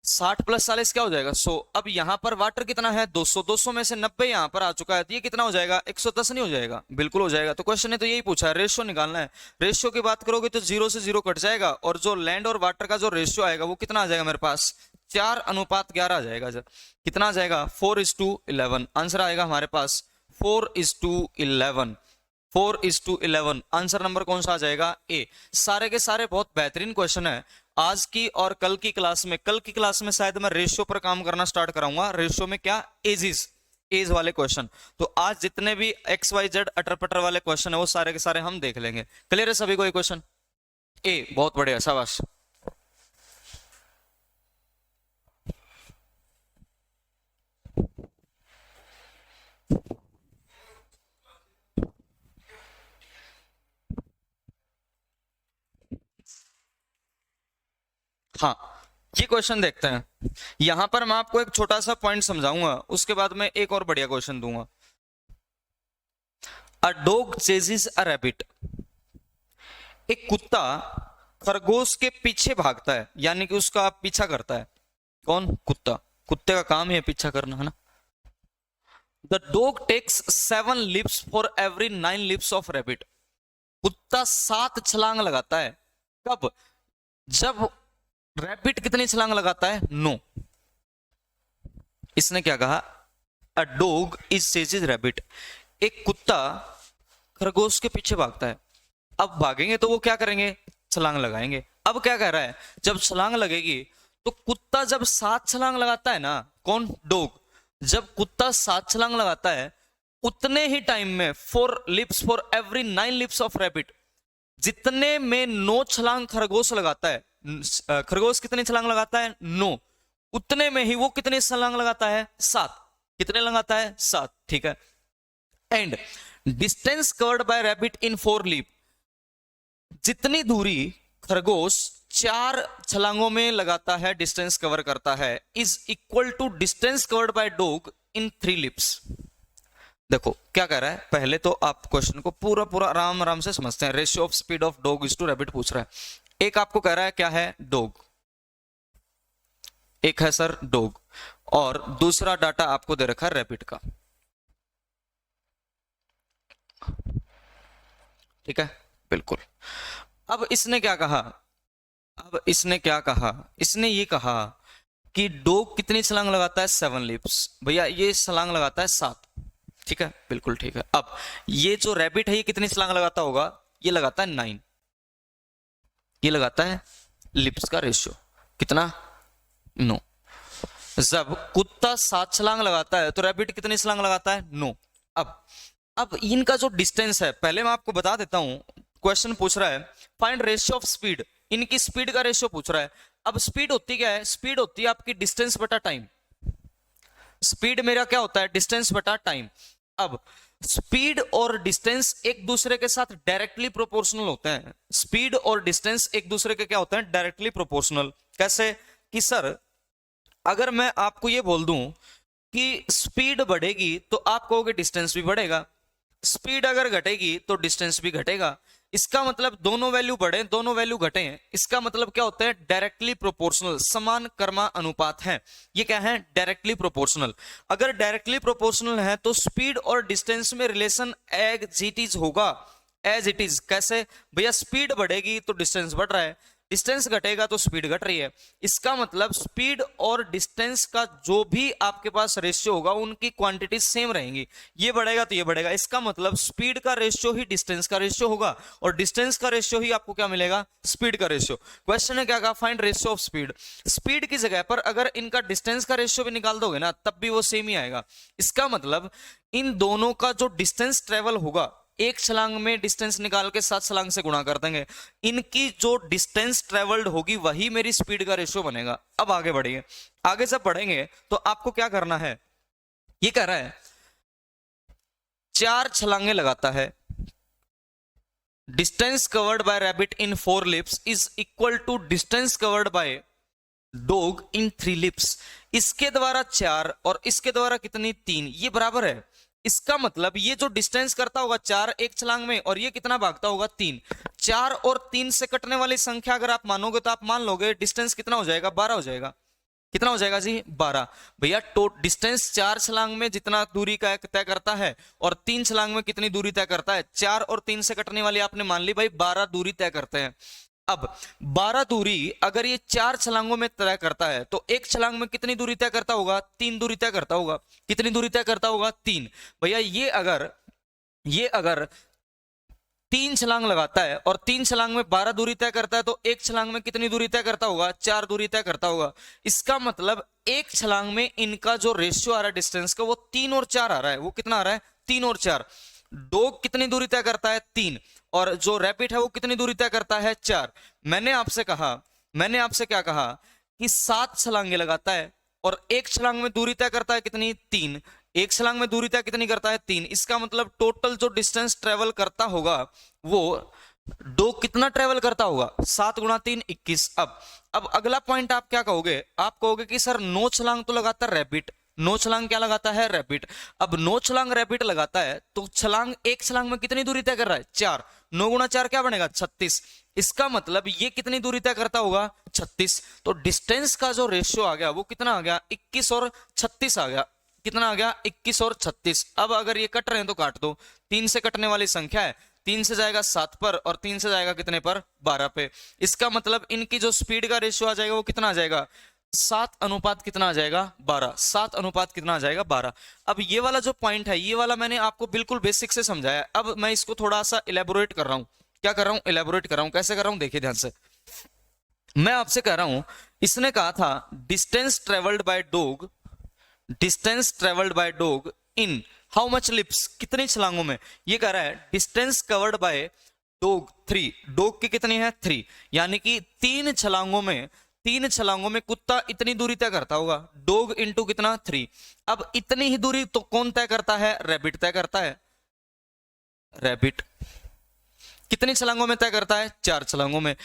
60 प्लस 40 क्या हो जाएगा 100। अब यहाँ पर वाटर कितना है 200, 200 में से 90 यहाँ पर आ चुका है, तो ये कितना हो जाएगा 110 नहीं हो जाएगा? बिल्कुल हो जाएगा। तो क्वेश्चन ने तो यही पूछा है, रेशियो निकालना है। रेशियो की बात करोगे तो 0 से 0 कट जाएगा, और जो लैंड और वाटर का जो रेशियो आएगा वो कितना आ जाएगा मेरे पास 4:11 आ जाएगा। जब कितना आ जाएगा 4:11 आंसर आएगा हमारे पास 4:11। 4:11 आंसर नंबर कौन सा आ जाएगा ए। सारे के सारे बहुत बेहतरीन क्वेश्चन है आज की और कल की क्लास में। कल की क्लास में शायद मैं रेशियो पर काम करना स्टार्ट कराऊंगा। रेशियो में क्या एज वाले क्वेश्चन। तो आज जितने भी XYZ अटर पटर वाले क्वेश्चन है वो सारे के सारे हम देख लेंगे। क्लियर है सभी को ये क्वेश्चन? ए बहुत बढ़िया, शाबाश। हाँ, ये क्वेश्चन देखते हैं। यहां पर मैं आपको एक छोटा सा पॉइंट समझाऊंगा, उसके बाद मैं एक और बढ़िया क्वेश्चन दूंगा। A dog ceases a rabbit. एक कुत्ता खरगोश के पीछे भागता है, यानी कि उसका पीछा करता है। कौन? कुत्ता। कुत्ते का काम है पीछा करना, है ना। The dog takes 7 leaps for every 9 leaps of rabbit. कुत्ता 7 छलांग लगाता है। कब? जब रैबिट कितनी छलांग लगाता है? 9। इसने क्या कहा? A dog is ceases rabbit. एक कुत्ता खरगोश के पीछे भागता है। अब भागेंगे तो वो क्या करेंगे? छलांग लगाएंगे। अब क्या कह रहा है? जब छलांग लगेगी तो कुत्ता जब 7 छलांग लगाता है ना, कौन? डॉग। जब कुत्ता 7 छलांग लगाता है उतने ही टाइम में 4 lips for every 9 leaps of rabbit, जितने में 9 छलांग खरगोश लगाता है। खरगोश कितनी छलांग लगाता है? 9। उतने में ही वो कितनी छलांग लगाता है? 7। कितने लगाता है? 7। ठीक है। And distance covered by rabbit in 4 leap. जितनी दूरी खरगोश 4 छलांगों में लगाता है, डिस्टेंस कवर करता है, is equal to distance covered by dog in 3 leaps. देखो क्या कह रहा है, पहले तो आप क्वेश्चन को पूरा पूरा आराम आराम से समझते हैं। Ratio of speed of dog is to rabbit पूछ रहा है। एक आपको कह रहा है क्या है? डॉग। एक है सर डॉग, और दूसरा डाटा आपको दे रखा है रैबिट का। ठीक है, बिल्कुल। अब इसने क्या कहा? इसने ये कहा कि डॉग कितनी छलांग लगाता है? 7 लिप्स। भैया ये छलांग लगाता है 7। ठीक है, बिल्कुल ठीक है। अब ये जो रैबिट है ये कितनी छलांग लगाता होगा? ये लगाता है 9। ये लगाता है लिप्स का रेशियो कितना? 9। जब कुत्ता 7 छलांग लगाता है तो रैबिट कितनी छलांग लगाता है? 9। अब इनका जो डिस्टेंस है, पहले मैं आपको बता देता हूं। क्वेश्चन पूछ रहा है फाइंड रेशियो ऑफ स्पीड। इनकी स्पीड का रेशियो पूछ रहा है। अब स्पीड होती क्या है? स्पीड होती है आपकी डिस्टेंस बटा टाइम। स्पीड मेरा क्या होता है? डिस्टेंस बटा टाइम। अब स्पीड और डिस्टेंस एक दूसरे के साथ डायरेक्टली प्रोपोर्शनल होते हैं। स्पीड और डिस्टेंस एक दूसरे के क्या होते हैं? Directly proportional. कैसे? कि सर अगर मैं आपको ये बोल दूं कि स्पीड बढ़ेगी तो आप कहोगे डिस्टेंस भी बढ़ेगा, स्पीड अगर घटेगी तो डिस्टेंस भी घटेगा। इसका मतलब दोनों वैल्यू बढ़े, दोनों वैल्यू घटे हैं, इसका मतलब क्या होता है? डायरेक्टली प्रोपोर्शनल, समान कर्मा अनुपात है। ये क्या है? Directly proportional. अगर डायरेक्टली प्रोपोर्शनल है तो स्पीड और डिस्टेंस में रिलेशन एज इट इज होगा, एज इट इज। कैसे? भैया स्पीड बढ़ेगी तो डिस्टेंस बढ़ रहा है, डिस्टेंस घटेगा तो स्पीड घट रही है। इसका मतलब स्पीड और डिस्टेंस का जो भी आपके पास रेशियो होगा उनकी क्वांटिटी सेम रहेंगी। ये बढ़ेगा तो ये बढ़ेगा। इसका मतलब स्पीड का रेशियो ही डिस्टेंस का रेशियो होगा, और डिस्टेंस का रेशियो ही आपको क्या मिलेगा? स्पीड का रेशियो। क्वेश्चन है क्या कहा? Find ratio of speed. Speed की जगह पर अगर इनका डिस्टेंस का रेशियो भी निकाल दोगे ना तब भी वो सेम ही आएगा। इसका मतलब इन दोनों का जो डिस्टेंस ट्रेवल होगा, एक छलांग में डिस्टेंस निकाल के 7 छलांग से गुणा कर देंगे, इनकी जो डिस्टेंस ट्रेवल्ड होगी वही मेरी स्पीड का रेशियो बनेगा। अब आगे बढ़िए। आगे जब बढ़ेंगे तो आपको क्या करना है? ये कह रहा है 4 छलांगे लगाता है, distance covered by rabbit in 4 leaps is equal to distance covered by dog in 3 leaps. इसके द्वारा 4 और इसके द्वारा कितनी? 3। ये बराबर है। इसका मतलब ये जो डिस्टेंस करता होगा 4 एक छलांग में, और ये कितना भागता होगा? 3। 4 और 3 से कटने वाली संख्या अगर आप मानोगे तो आप मान लोगे डिस्टेंस कितना हो जाएगा? 12 हो जाएगा। कितना हो जाएगा जी 12। भैया डिस्टेंस 4 छलांग में जितना दूरी का तय करता है और 3 छलांग में कितनी दूरी तय करता है, 4 और 3 से कटने वाली आपने मान ली भाई 12 दूरी तय करते हैं। अब 12 दूरी अगर ये 4 छलांगों में तय करता है तो एक छलांग में कितनी दूरी तय करता होगा, 3 दूरी तय करता होगा। कितनी दूरी तय करता होगा, 3। भैया ये अगर 3 छलांग लगाता है और 3 छलांग में 12 दूरी तय करता है तो एक छलांग में कितनी दूरी तय करता होगा, 4 दूरी तय करता होगा। इसका मतलब एक छलांग में इनका जो रेशियो आ रहा है डिस्टेंस का वो 3 और 4 आ रहा है। वो कितना आ रहा है, 3 और 4। डॉग कितनी दूरी तय करता है, 3, और जो रैबिट है वो कितनी दूरी तय करता है, 4। मैंने आपसे क्या कहा कि 7 छलांगे लगाता है और एक छलांग में दूरी तय करता है कितनी, 3। एक छलांग में दूरी तय कितनी करता है, 3। इसका मतलब टोटल जो डिस्टेंस ट्रेवल करता होगा वो डॉग कितना ट्रेवल करता होगा, 7 गुणा 3 21। अब अगला पॉइंट आप क्या कहोगे, आप कहोगे कि सर 9 छलांग तो लगाता है रैबिट, 9 छलांग क्या लगाता है, रैबिट। अब 9 छलांग रैबिट लगाता है तो एक छलांग में कितनी दूरी तय कर रहा है, 4। 9 गुणा 4 क्या बनेगा, 36। इसका मतलब ये कितनी दूरी तय करता होगा, 36। तो डिस्टेंस का जो रेशियो आ गया वो कितना आ गया, 21 और 36 आ गया। कितना आ गया, 21 और 36। अब अगर ये कट रहे हैं तो काट दो, 3 से कटने वाली संख्या है, 3 से जाएगा 7 पर और 3 से जाएगा कितने पर, 12 पे। इसका मतलब इनकी जो स्पीड का रेशियो आ जाएगा वो कितना आ जाएगा, 7 अनुपात कितना आ जाएगा, 12। 7 अनुपात कितना आ जाएगा, 12। अब ये वाला जो पॉइंट है, ये वाला मैंने आपको बिल्कुल बेसिक से समझाया। अब मैं इसको थोड़ा सा इलेबोरेट कर रहा हूं। क्या कर रहा हूं, इलेबोरेट कर रहा हूं। कैसे कर रहा हूं, देखिए ध्यान से। मैं आपसे कह रहा हूं, इसने कहा था distance travelled by dog in how much lips, कितनी छलांगों में। ये कह रहा है distance covered by dog 3, dog की कितनी है, 3, यानी कि 3 छलांगों में कुत्ता इतनी दूरी तय करता होगा, डॉग इंटू कितना, 3। अब इतनी ही दूरी तो कौन तय करता है, रैबिट तय करता है। रैबिट कितनी छलांगों में तय करता है, 4 छलांगों में।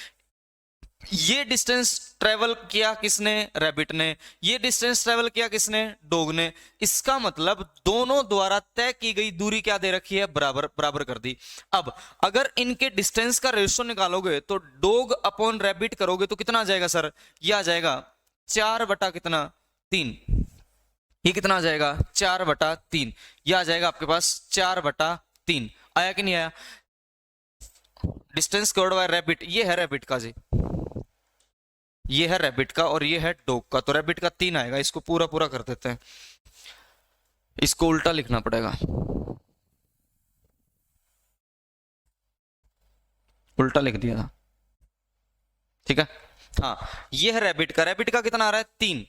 ये डिस्टेंस ट्रेवल किया किसने, रैबिट ने। ये डिस्टेंस ट्रेवल किया किसने, डॉग ने। इसका मतलब दोनों द्वारा तय की गई दूरी क्या दे रखी है, बराबर बराबर कर दी। अब अगर इनके डिस्टेंस का रेशियो निकालोगे तो डॉग अपॉन रैबिट करोगे तो कितना आ जाएगा सर, ये आ जाएगा 4 बटा कितना, 3। ये कितना आ जाएगा, 4 बटा 3। ये आ जाएगा आपके पास 4 बटा 3। आया कि नहीं आया। डिस्टेंस कवर्ड बाय रैबिट, ये है रैबिट का जी, ये है रैबिट का और ये है डॉग का। तो रैबिट का 3 आएगा। इसको पूरा पूरा कर देते हैं, इसको उल्टा लिखना पड़ेगा, उल्टा लिख दिया था, ठीक है। हाँ, ये है रैबिट का कितना आ रहा है, 3,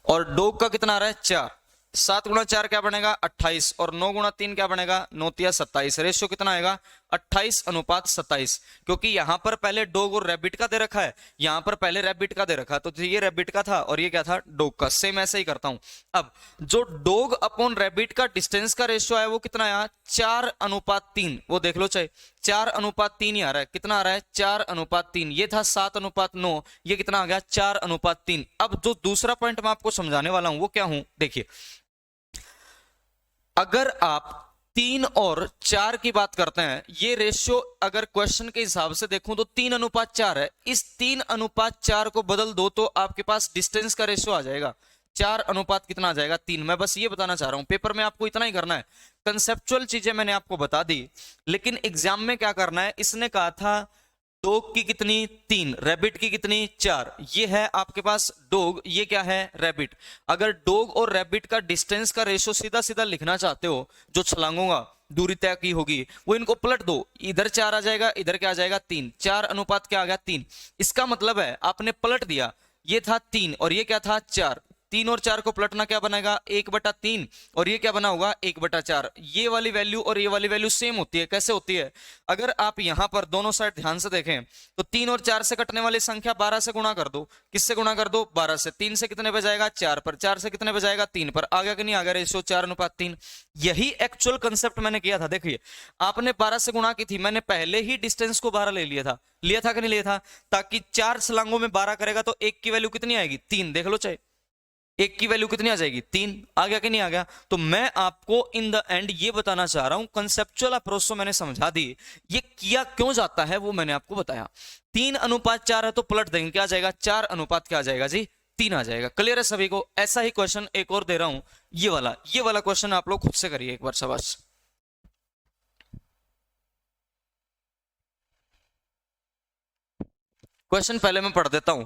और डॉग का कितना आ रहा है, 4। 7 गुणा 4 क्या बनेगा, 28, और 9 गुणा 3 क्या बनेगा, 9 तिया 27। रेशियो कितना आएगा, 28 अनुपात 27। क्योंकि यहां पर पहले डॉग और रैबिट का दे रखा है, यहां पर पहले रैबिट का दे रखा है, तो ये रैबिट का था और ये क्या था, डॉग का। सेम ऐसे ही करता हूं। अब जो डॉग अपॉन रैबिट का डिस्टेंस का रेशियो है वो कितना आया, 4 अनुपात 3। वो देख लो चाहे, 4 अनुपात 3 ही आ रहा है। कितना आ रहा है, 4 अनुपात 3। ये था 7 अनुपात 9, ये कितना आ गया, 4 अनुपात 3। अब जो दूसरा पॉइंट मैं आपको समझाने वाला हूं वो क्या हूं, देखिए। अगर आप 3 और 4 की बात करते हैं, ये रेशियो अगर क्वेश्चन के हिसाब से देखूं तो 3 अनुपात 4 है। इस 3 अनुपात 4 को बदल दो तो आपके पास डिस्टेंस का रेशियो आ जाएगा 4 अनुपात कितना आ जाएगा, 3। मैं बस ये बताना चाह रहा हूं, पेपर में आपको इतना ही करना है। कंसेप्चुअल चीजें मैंने आपको बता दी, लेकिन एग्जाम में क्या करना है। इसने कहा था डॉग की कितनी, 3, रैबिट की कितनी, 4। ये है आपके पास डॉग, ये क्या है, रैबिट। अगर डॉग और रैबिट का डिस्टेंस का रेशियो सीधा सीधा लिखना चाहते हो, जो छलांगों का दूरी तय की होगी वो इनको पलट दो, इधर 4 आ जाएगा, इधर क्या आ जाएगा, 3। 4 अनुपात क्या आ गया, 3। इसका मतलब है आपने पलट दिया, ये था 3 और ये क्या था, 4। 3 और 4 को पलटना क्या बनेगा, 1/3, और ये क्या बना होगा, 1/4। ये वाली वैल्यू और ये वाली वैल्यू सेम होती है। कैसे होती है, अगर आप यहां पर दोनों साइड ध्यान से देखें तो 3 और 4 से कटने वाली संख्या 12 से गुणा कर दो। किससे गुणा कर दो, 12 से। 3 से कितने पे जाएगा, 4 पर। 4 से कितने पे जाएगा, 3 पर। आ गया कि नहीं आ गया रेशियो, 4 अनुपात 3। यही एक्चुअल कंसेप्ट मैंने किया था। देखिए, आपने 12 से गुणा की थी, मैंने पहले ही डिस्टेंस को 12 ले लिया था कि नहीं लिया था, ताकि 4 छलांगों में 12 करेगा तो 1 की वैल्यू कितनी आएगी, 3। देख लो चाहे 1 की वैल्यू कितनी आ जाएगी, 3। आ गया कि नहीं आ गया। तो मैं आपको इन द एंड ये बताना चाह रहा हूं, कंसेप्चुअल अप्रोच तो मैंने समझा दी, ये किया क्यों जाता है वो मैंने आपको बताया। 3 अनुपात 4 है तो पलट देंगे, क्या आ जाएगा, 4 अनुपात क्या आ जाएगा जी, 3 आ जाएगा। क्लियर है सभी को? ऐसा ही क्वेश्चन एक और दे रहा हूं, ये वाला क्वेश्चन आप लोग खुद से करिए एक बार, शाबाश। क्वेश्चन पहले मैं पढ़ देता हूं।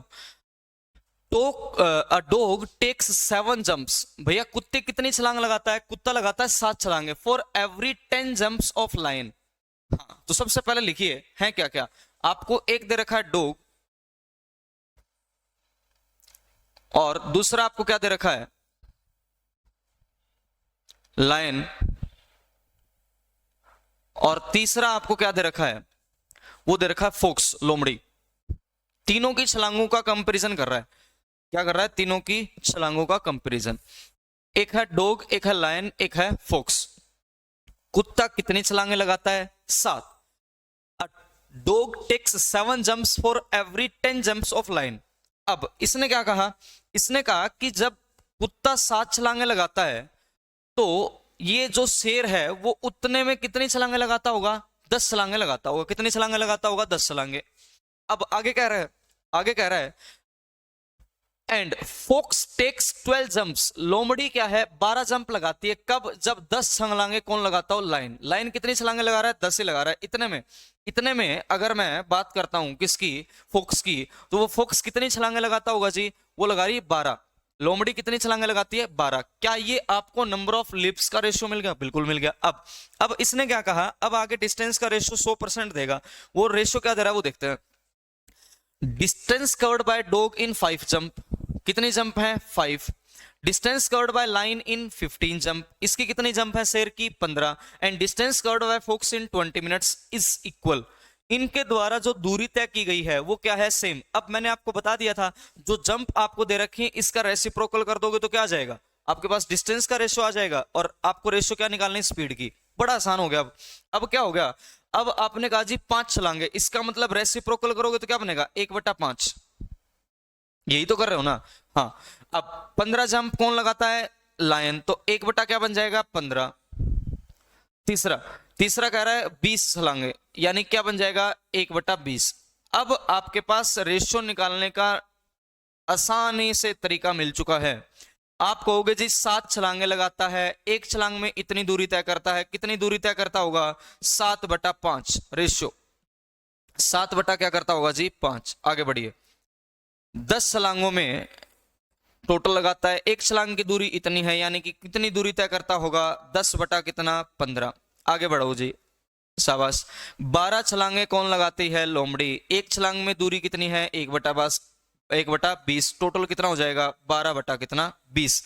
तो अ डॉग टेक्स 7 जंप्स, भैया कुत्ते कितनी छलांग लगाता है? कुत्ता लगाता है 7 छलांगे for every 10 jumps of line. हाँ, तो सबसे पहले लिखिए है क्या क्या। आपको एक दे रखा है डॉग, और दूसरा आपको क्या दे रखा है? लायन, और तीसरा आपको क्या दे रखा है? वो दे रखा है फॉक्स, लोमड़ी। तीनों की छलांगों का कंपैरिजन कर रहा है। क्या कर रहा है? तीनों की छलांगों का कंपैरिजन। एक है डॉग, एक है लायन, एक है फॉक्स। कुत्ता कितनी छलांगे लगाता है? 7। Dog takes 7 jumps for every 10 jumps of lion. अब इसने क्या कहा? इसने कहा कि जब कुत्ता 7 छलांगे लगाता है तो ये जो शेर है वो उतने में कितनी छलांगे लगाता होगा? 10 छलांगे लगाता होगा। कितनी छलांगे लगाता होगा? 10 छलांगे। अब आगे कह रहा है, आगे कह रहा है एंड फोक्स टेक्स 12 जंप्स, लोमड़ी क्या है? 12 जंप लगाती है। कब? जब 10 छलांगे कौन लगाता हो? लाइन। लाइन कितनी छलांगे लगा रहा है? 10 ही लगा रहा है। इतने में अगर मैं बात करता हूं किसकी? फोक्स की, तो वो फोक्स कितनी छलांगे लगाता होगा जी? वो लगा रही है 12। लोमड़ी कितनी छलांगे लगाती है? 12। क्या ये आपको नंबर ऑफ लिप्स का रेशियो मिल गया? बिल्कुल मिल गया। अब इसने क्या कहा? अब आगे डिस्टेंस का रेशियो 100% देगा। वो रेशियो क्या दे रहा है वो देखते हैं। Distance covered by dog in 5 jump, कितनी जंप है? 5। Distance covered by lion in 15 jump, इसकी कितनी जंप है शेर की? 15। And distance covered by fox in 20 minutes is equal. इनके द्वारा जो दूरी तय की गई है वो क्या है? सेम। अब मैंने आपको बता दिया था जो जंप आपको दे रखी है इसका रेसिप्रोकल कर दोगे तो क्या आ जाएगा? आपके पास डिस्टेंस का रेशियो आ जाएगा, और आपको रेशियो क्या निकालनी है? स्पीड की। बड़ा आसान हो गया। अब क्या हो गया? अब आपने कहा जी 5 छलांगे, इसका मतलब रेसिप्रोकल करोगे तो क्या बनेगा? 1/5। यही तो कर रहे हो ना? हाँ। अब 15 जंप कौन लगाता है? लायन। तो 1 बटा क्या बन जाएगा? 15। तीसरा तीसरा कह रहा है 20 छलांगे, यानी क्या बन जाएगा? 1/20। अब आपके पास रेशियो निकालने का आसानी से तरीका मिल चुका है। आप कहोगे जी 7 छलांगे लगाता है, एक छलांग में इतनी दूरी तय करता है। कितनी दूरी तय करता होगा? 7/5 रेशियो। 7 बटा क्या करता होगा जी? 5। आगे बढ़िए। 10 छलांगों में टोटल लगाता है, एक छलांग की दूरी इतनी है, यानी कि कितनी दूरी तय करता होगा? 10 बटा कितना? 15। आगे बढ़ो जी, शाबाश। 12 छलांगे कौन लगाती है? लोमड़ी। एक छलांग में दूरी कितनी है? 1/20। टोटल कितना हो जाएगा? 12 बटा कितना? 20।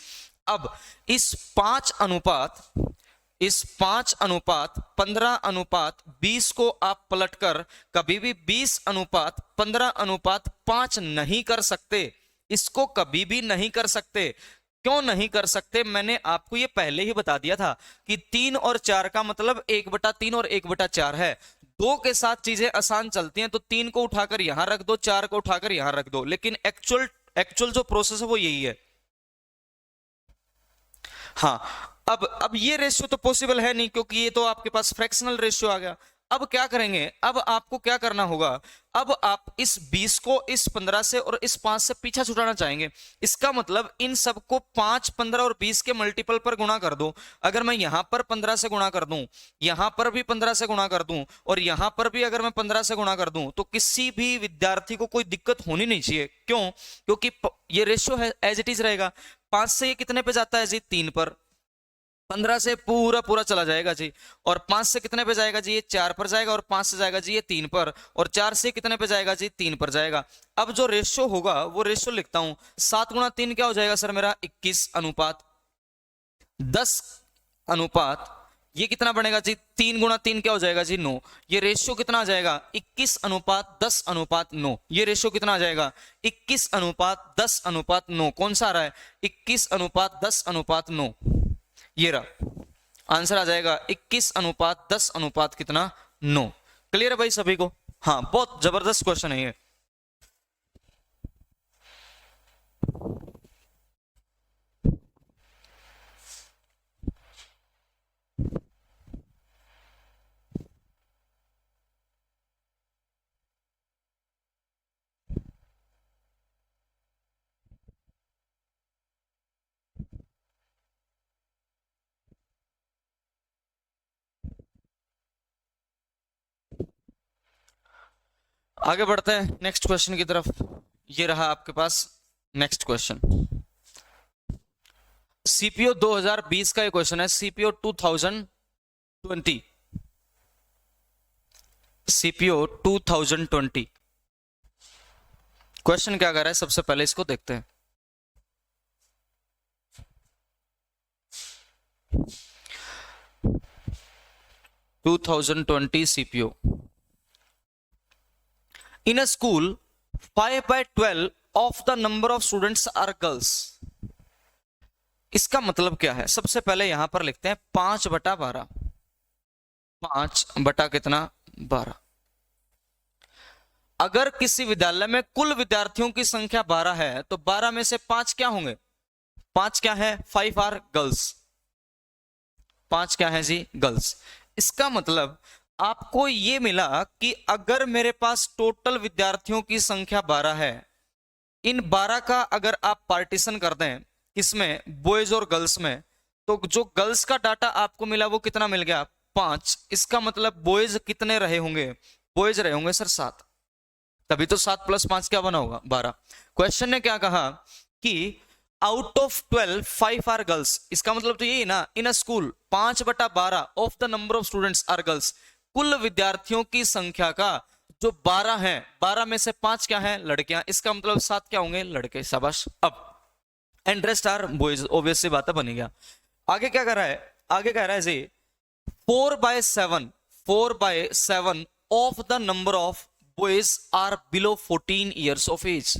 अब इस 5:15:20 को आप पलटकर कभी भी 20:15:5 नहीं कर सकते। इसको कभी भी नहीं कर सकते। क्यों नहीं कर सकते? मैंने आपको ये पहले ही बता दिया था कि 3 और 4 का मतलब 1/3 और 1/4 है। 2 के साथ चीजें आसान चलती हैं, तो 3 को उठाकर यहां रख दो, 4 को उठाकर यहां रख दो, लेकिन एक्चुअल जो प्रोसेस है वो यही है। हाँ। अब ये रेशियो तो पॉसिबल है नहीं, क्योंकि ये तो आपके पास फ्रैक्शनल रेशियो आ गया। अब क्या करेंगे? अब आपको क्या करना होगा? अब आप इस 20 को इस 15 से और इस 5 से पीछा छुड़ाना चाहेंगे। इसका मतलब इन सबको 5, 15 और 20 के मल्टीपल पर गुणा कर दो। अगर मैं यहां पर 15 से गुणा कर दूं, यहां पर भी 15 से गुणा कर दूं, और यहां पर भी अगर मैं 15 से गुणा कर दूं, तो किसी भी विद्यार्थी को कोई दिक्कत होनी नहीं चाहिए। क्यों? क्योंकि ये रेशियो है, एज इट इज रहेगा। 5 से ये कितने पे जाता है जी? 3 पर। 15 से पूरा पूरा चला जाएगा जी। और 5 से कितने पे जाएगा जी? ये 4 पर जाएगा। और 5 से जाएगा जी ये 3 पर। और 4 से कितने पे जाएगा जी? 3 पर जाएगा। अब जो रेशियो होगा वो रेशियो लिखता हूं। 7 × 3 क्या हो जाएगा सर मेरा? 21:10 अनुपात, ये कितना बनेगा जी? 3 × 3 क्या हो जाएगा जी? 9। ये रेशियो कितना आ जाएगा? 21:10:9। ये रेशियो कितना आ जाएगा? 21:10:9। कौन सा आ रहा है? 21:10:9। ये रहा आंसर आ जाएगा 21:10 कितना? 9। क्लियर है भाई सभी को? हाँ, बहुत जबरदस्त क्वेश्चन है ये। आगे बढ़ते हैं नेक्स्ट क्वेश्चन की तरफ। ये रहा आपके पास नेक्स्ट क्वेश्चन। सीपीओ 2020 का ये क्वेश्चन है। सीपीओ 2020, सीपीओ 2020 क्वेश्चन क्या कर रहा है, सबसे पहले इसको देखते हैं। (2020) CPO in a school 5/12 of the number of students are girls। इसका मतलब क्या है, सबसे पहले यहां पर लिखते हैं 5/12। 5 बटा कितना, 12। अगर किसी विद्यालय में कुल विद्यार्थियों की संख्या 12 है तो 12 में से 5 क्या होंगे, 5 क्या है, 5 आर गर्ल्स। 5 क्या है जी, गर्ल्स। इसका मतलब आपको यह मिला कि अगर मेरे पास टोटल विद्यार्थियों की संख्या 12 है, इन 12 का अगर आप पार्टीशन कर दें इसमें बॉयज और गर्ल्स में, तो जो गर्ल्स का डाटा आपको मिला वो कितना मिल गया, 5। इसका मतलब बॉयज कितने रहे होंगे, बॉयज रहे होंगे सर 7। तभी तो 7 + 5 क्या बना होगा, 12। क्वेश्चन ने क्या कहा कि आउट ऑफ 12 5 आर गर्ल्स। इसका मतलब तो यही ना, in a school 5/12 of the number of students are girls. कुल विद्यार्थियों की संख्या का जो 12 है, 12 में से 5 क्या है, लड़कियां। इसका मतलब 7 क्या होंगे, लड़के। शाबाश। अब and rest are boys, obvious सी बात है, बन गया। आगे क्या कर रहा है, आगे कह रहा है जी 4/7 of the number of boys are below 14 years of age.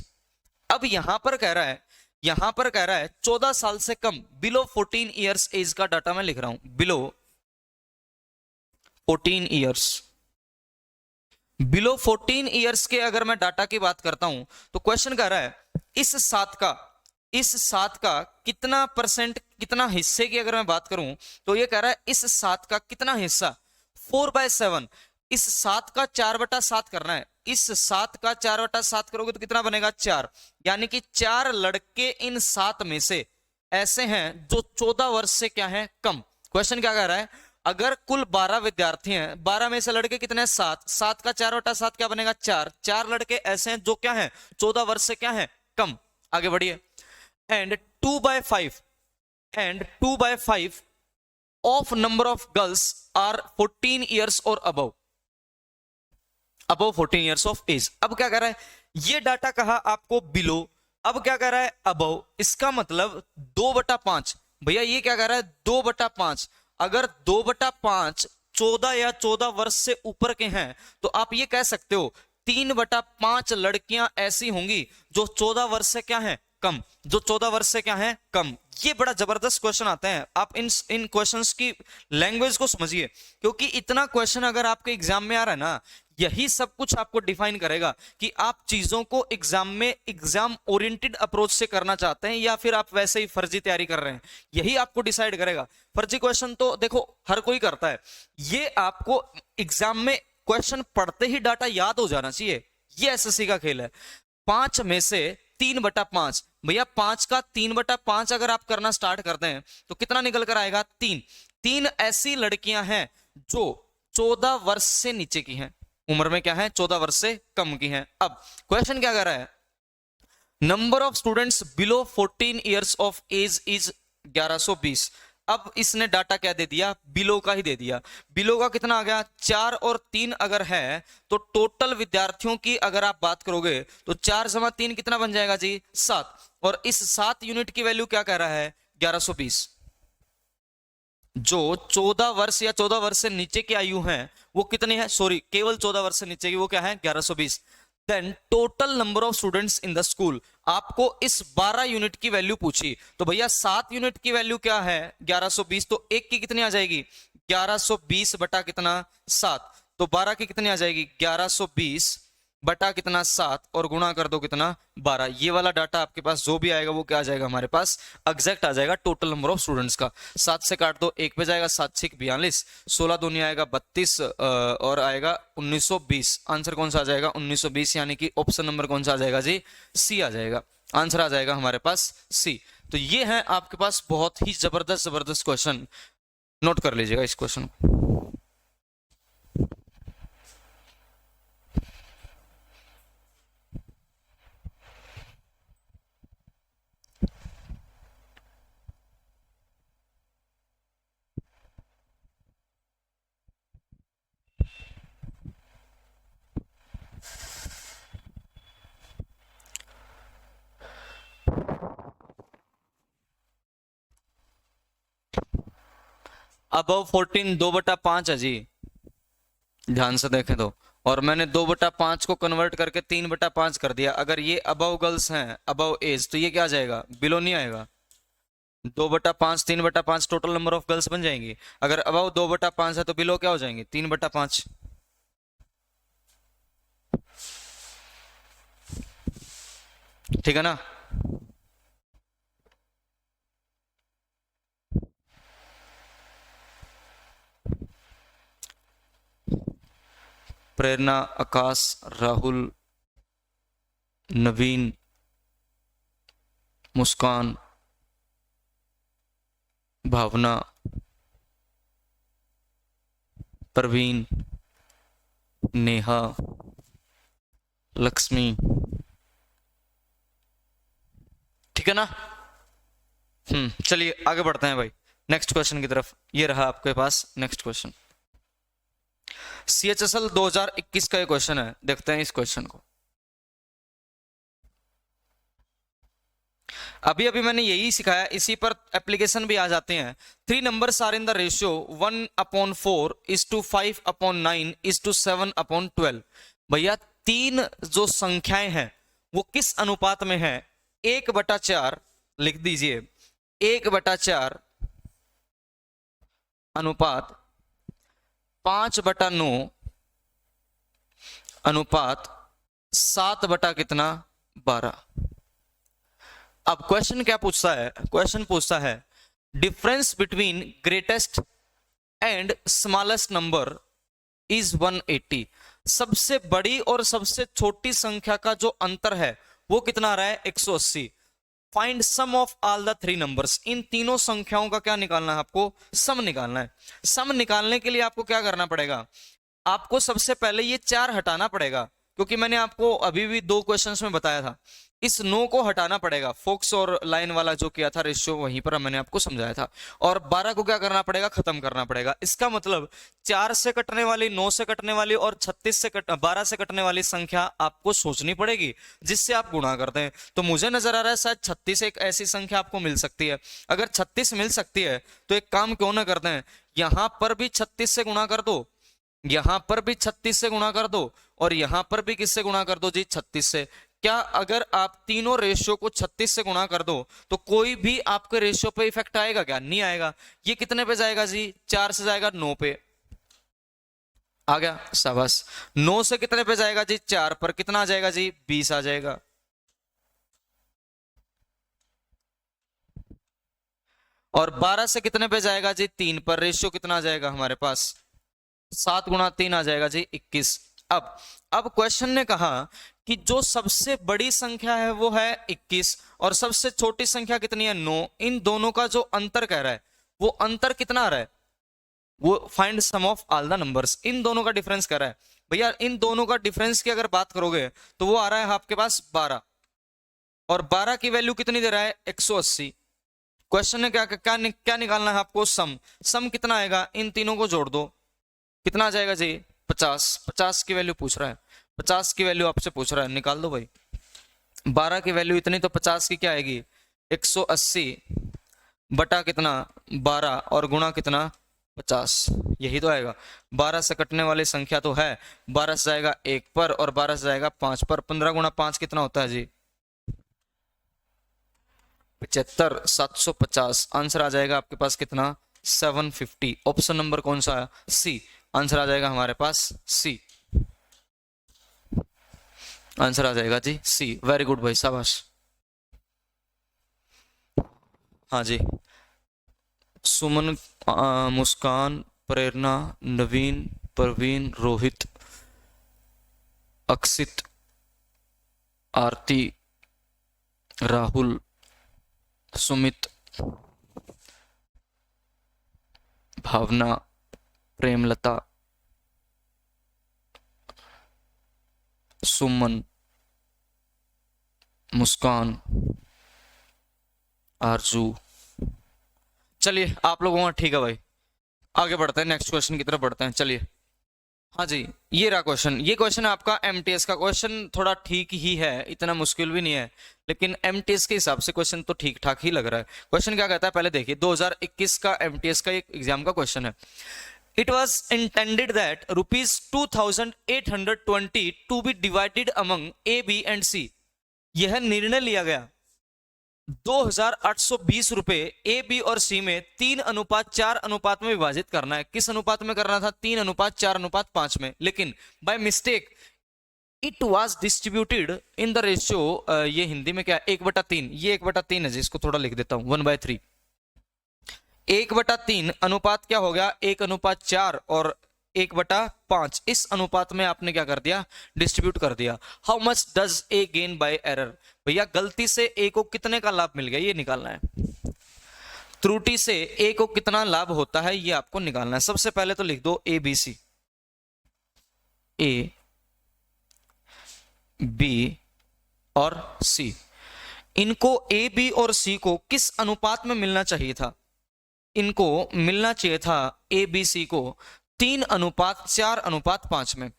अब यहां पर कह रहा है, यहां पर कह रहा है 14 साल से कम, बिलो 14 ईयर्स एज का डाटा मैं लिख रहा हूं, बिलो 14 ईयर्स। बिलो 14 ईयर्स के अगर मैं डाटा की बात करता हूं तो क्वेश्चन कह रहा है इस 7 का कितना परसेंट, कितना हिस्से की अगर मैं बात करूं तो ये कह रहा है इस 7 का कितना हिस्सा, 4/7। इस 7 का 4/7 करना है। इस 7 का 4/7 करोगे तो कितना बनेगा, 4। यानी कि 4 लड़के इन 7 में से ऐसे हैं जो 14 वर्ष से क्या है, कम। क्वेश्चन क्या कह रहा है, अगर कुल 12 विद्यार्थी हैं, 12 में से लड़के कितने हैं, 7। 7 का 4/7 क्या बनेगा, 4। 4 लड़के ऐसे हैं जो क्या है, 14 वर्ष से क्या है, कम। आगे बढ़िए। And 2/5 of number of girls are 14 years और अबव 14 ईयर्स ऑफ एज। अब क्या कह रहा है, ये डाटा कहा आपको बिलो, अब क्या कह रहा है, अबव। इसका मतलब 2/5। भैया ये क्या कह रहा है, 2/5। अगर 2/5 14 या 14 वर्ष से ऊपर के हैं तो आप ये कह सकते हो 3/5 लड़कियां ऐसी होंगी जो 14 वर्ष से क्या है, कम। जो 14 वर्ष से क्या है, कम। ये बड़ा जबरदस्त क्वेश्चन आते हैं। आप इन क्वेश्चंस की लैंग्वेज को समझिए, क्योंकि इतना क्वेश्चन अगर आपके एग्जाम में आ रहा है ना, यही सब कुछ आपको डिफाइन करेगा कि आप चीजों को एग्जाम में एग्जाम ओरिएंटेड अप्रोच से करना चाहते हैं या फिर आप वैसे ही फर्जी तैयारी कर रहे हैं। यही आपको डिसाइड करेगा। फर्जी क्वेश्चन तो देखो हर कोई करता है, ये आपको एग्जाम में क्वेश्चन पढ़ते ही डाटा याद हो जाना चाहिए। ये एसएससी का खेल है। 5 में से 3/5, भैया 5 का 3/5 अगर आप करना स्टार्ट करते हैं तो कितना निकल कर आएगा, 3 ऐसी लड़कियां हैं जो 14 वर्ष से नीचे की हैं, उम्र में क्या है, 14 वर्ष से कम की हैं। अब क्वेश्चन क्या कर रहा है, number of students below 14 years of age is 1120। अब इसने डाटा क्या दे दिया, बिलो का ही दे दिया। बिलो का कितना आ गया, 4 और 3 अगर है तो टोटल विद्यार्थियों की अगर आप बात करोगे तो 4 + 3 कितना बन जाएगा जी, 7। और इस 7 यूनिट की वैल्यू क्या कह रहा है, 1120। जो 14 वर्ष या 14 वर्ष से नीचे की आयु है वो कितनी है, सॉरी केवल 14 वर्ष से नीचे की, वो क्या है, 1120। Then total number of students in the school. आपको इस 12 यूनिट की वैल्यू पूछी तो भैया 7 यूनिट की वैल्यू क्या है, 1120। तो एक की कितनी आ जाएगी, 1120 बटा कितना, 7। तो 12 की कितनी आ जाएगी, 1120 बटा कितना, 7, और गुणा कर दो कितना, 12। ये वाला डाटा आपके पास जो भी आएगा वो क्या आ जाएगा, हमारे पास एग्जैक्ट आ जाएगा टोटल नंबर ऑफ स्टूडेंट्स का। 7 से काट दो, 1 पे जाएगा, 7 6 42, 16 दूनी आएगा 32 और आएगा 1920। आंसर कौन सा आ जाएगा, 1920। यानी कि ऑप्शन नंबर कौन सा आ जाएगा जी, सी आ जाएगा। आंसर आ जाएगा हमारे पास सी। तो ये है आपके पास बहुत ही जबरदस्त क्वेश्चन, नोट कर लीजिएगा इस क्वेश्चन को। अबव 14 2/5 है जी, ध्यान से देखें तो, और मैंने 2/5 को कन्वर्ट करके 3/5 कर दिया। अगर ये अबव गर्ल्स हैं, अबव एज, तो ये क्या आ जाएगा, बिलो नहीं आएगा। 2/5 3/5 टोटल नंबर ऑफ गर्ल्स बन जाएंगी। अगर अबव 2/5 है तो बिलो क्या हो जाएंगे, 3/5। ठीक है ना। प्रेरणा, आकाश, राहुल, नवीन, मुस्कान, भावना, परवीन, नेहा, लक्ष्मी। ठीक है ना। चलिए आगे बढ़ते हैं भाई नेक्स्ट क्वेश्चन की तरफ। ये रहा आपके पास नेक्स्ट क्वेश्चन, CHSL 2021 का ये क्वेश्चन है। देखते हैं इस क्वेश्चन को। अभी अभी मैंने यही सिखाया, इसी पर एप्लीकेशन भी आ जाते हैं। 3 numbers are in the ratio 1/4 5/9 7/12। भैया 3 जो संख्याएं हैं वो किस अनुपात में है, 1/4 लिख दीजिए, 1/4 अनुपात 5/9 अनुपात 7/12। अब क्वेश्चन क्या पूछता है, क्वेश्चन पूछता है difference between greatest and smallest number is 180। सबसे बड़ी और सबसे छोटी संख्या का जो अंतर है वो कितना आ रहा है, 180। Find sum of all the 3 numbers. इन तीनों संख्याओं का क्या निकालना है, आपको सम निकालना है। सम निकालने के लिए आपको क्या करना पड़ेगा, आपको सबसे पहले ये 4 हटाना पड़ेगा, क्योंकि मैंने आपको अभी भी 2 क्वेश्चंस में बताया था, इस 9 को हटाना पड़ेगा। फोक्स और लाइन वाला जो किया था रेशियो, वहीं पर मैंने आपको समझाया था। और 12 को क्या करना पड़ेगा, खत्म करना पड़ेगा। इसका मतलब 4 से कटने वाली, 9 से कटने वाली और 12 से कटने वाली संख्या आपको सोचनी पड़ेगी जिससे आप गुणा करते हैं। तो मुझे नजर आ रहा है शायद 36 एक ऐसी संख्या आपको मिल सकती है। अगर 36 मिल सकती है तो एक काम क्यों ना करते हैं, यहां पर भी 36 से गुणा कर दो, यहां पर भी 36 से गुणा कर दो, और यहां पर भी किससे गुणा कर दो जी, 36 से। क्या अगर आप तीनों रेशियो को 36 से गुणा कर दो तो कोई भी आपके रेशियो पे इफेक्ट आएगा क्या, नहीं आएगा। ये कितने पे जाएगा जी, 4 से जाएगा 9 पे, आ गया, शाबाश। 9 से कितने पे जाएगा जी, 4 पर, कितना आ जाएगा जी, 20 आ जाएगा। और 12 से कितने पे जाएगा जी, 3 पर, रेशियो कितना आ जाएगा हमारे पास, 7 गुणा 3 आ जाएगा जी 21। अब क्वेश्चन ने कहा कि जो सबसे बड़ी संख्या है वो है 21 और सबसे छोटी संख्या कितनी है, 9। इन दोनों का जो अंतर कह रहा है वो अंतर कितना आ रहा है, वो find sum of all the numbers. इन दोनों का डिफरेंस कर रहा है। भैया इन दोनों का डिफरेंस की अगर बात करोगे तो वो आ रहा है आपके पास 12, और 12 की वैल्यू कितनी दे रहा है, 180। क्वेश्चन ने क्या निकालना है आपको, सम कितना आएगा, इन तीनों को जोड़ दो, कितना आ जाएगा जी, 50। 50 की वैल्यू पूछ रहा है, 50 की वैल्यू आपसे पूछ रहा है, निकाल दो भाई। 12 की वैल्यू इतनी, तो 50 की क्या आएगी, 180 बटा कितना, 12, और गुणा कितना, 50, यही तो आएगा। 12 से कटने वाली संख्या तो है, 12 से जाएगा 1 पर और 12 से जाएगा 5 पर, 15 गुणा 5 कितना होता है जी, 75, 750। आंसर आ जाएगा आपके पास कितना, 750। ऑप्शन नंबर कौन सा है, सी। आंसर आ जाएगा हमारे पास सी, आंसर आ जाएगा जी सी। वेरी गुड भाई, शाबाश। हाँ जी, सुमन, मुस्कान, प्रेरणा, नवीन, परवीन, रोहित, अक्षित, आरती, राहुल, सुमित, भावना, प्रेमलता, सुमन, मुस्कान, आरजू। चलिए आप लोगों का ठीक है भाई, आगे बढ़ते हैं, नेक्स्ट क्वेश्चन की तरफ बढ़ते हैं। चलिए हाँ जी, ये रहा क्वेश्चन। ये क्वेश्चन है आपका एमटीएस का। क्वेश्चन थोड़ा ठीक ही है, इतना मुश्किल भी नहीं है, लेकिन एमटीएस के हिसाब से क्वेश्चन तो ठीक ठाक ही लग रहा है। क्वेश्चन क्या कहता है पहले देखिए, 2021 का एमटीएस का एक एग्जाम का क्वेश्चन है। It was intended that ₹2820 to be divided among A, B and C. यह निर्णय लिया गया 2820 रुपए ए, बी और सी में 3:4 अनुपात में विभाजित करना है। किस अनुपात में करना था? 3:4:5 में। लेकिन by mistake it was distributed in the ratio, ये हिंदी में क्या है, 1/3। ये 1/3 है जी, इसको थोड़ा लिख देता हूं, 1/3। 1/3 अनुपात क्या हो गया? 1:4 और 1/5। इस अनुपात में आपने क्या कर दिया? डिस्ट्रीब्यूट कर दिया। How much does a gain by error? भैया गलती से ए को कितने का लाभ मिल गया, ये निकालना है। त्रुटि से ए को कितना लाभ होता है, ये आपको निकालना है। सबसे पहले तो लिख दो ए बी सी, ए बी और सी। इनको ए बी और सी को किस अनुपात में मिलना चाहिए था? इनको मिलना चाहिए था ए बी सी को 3:4:5 में।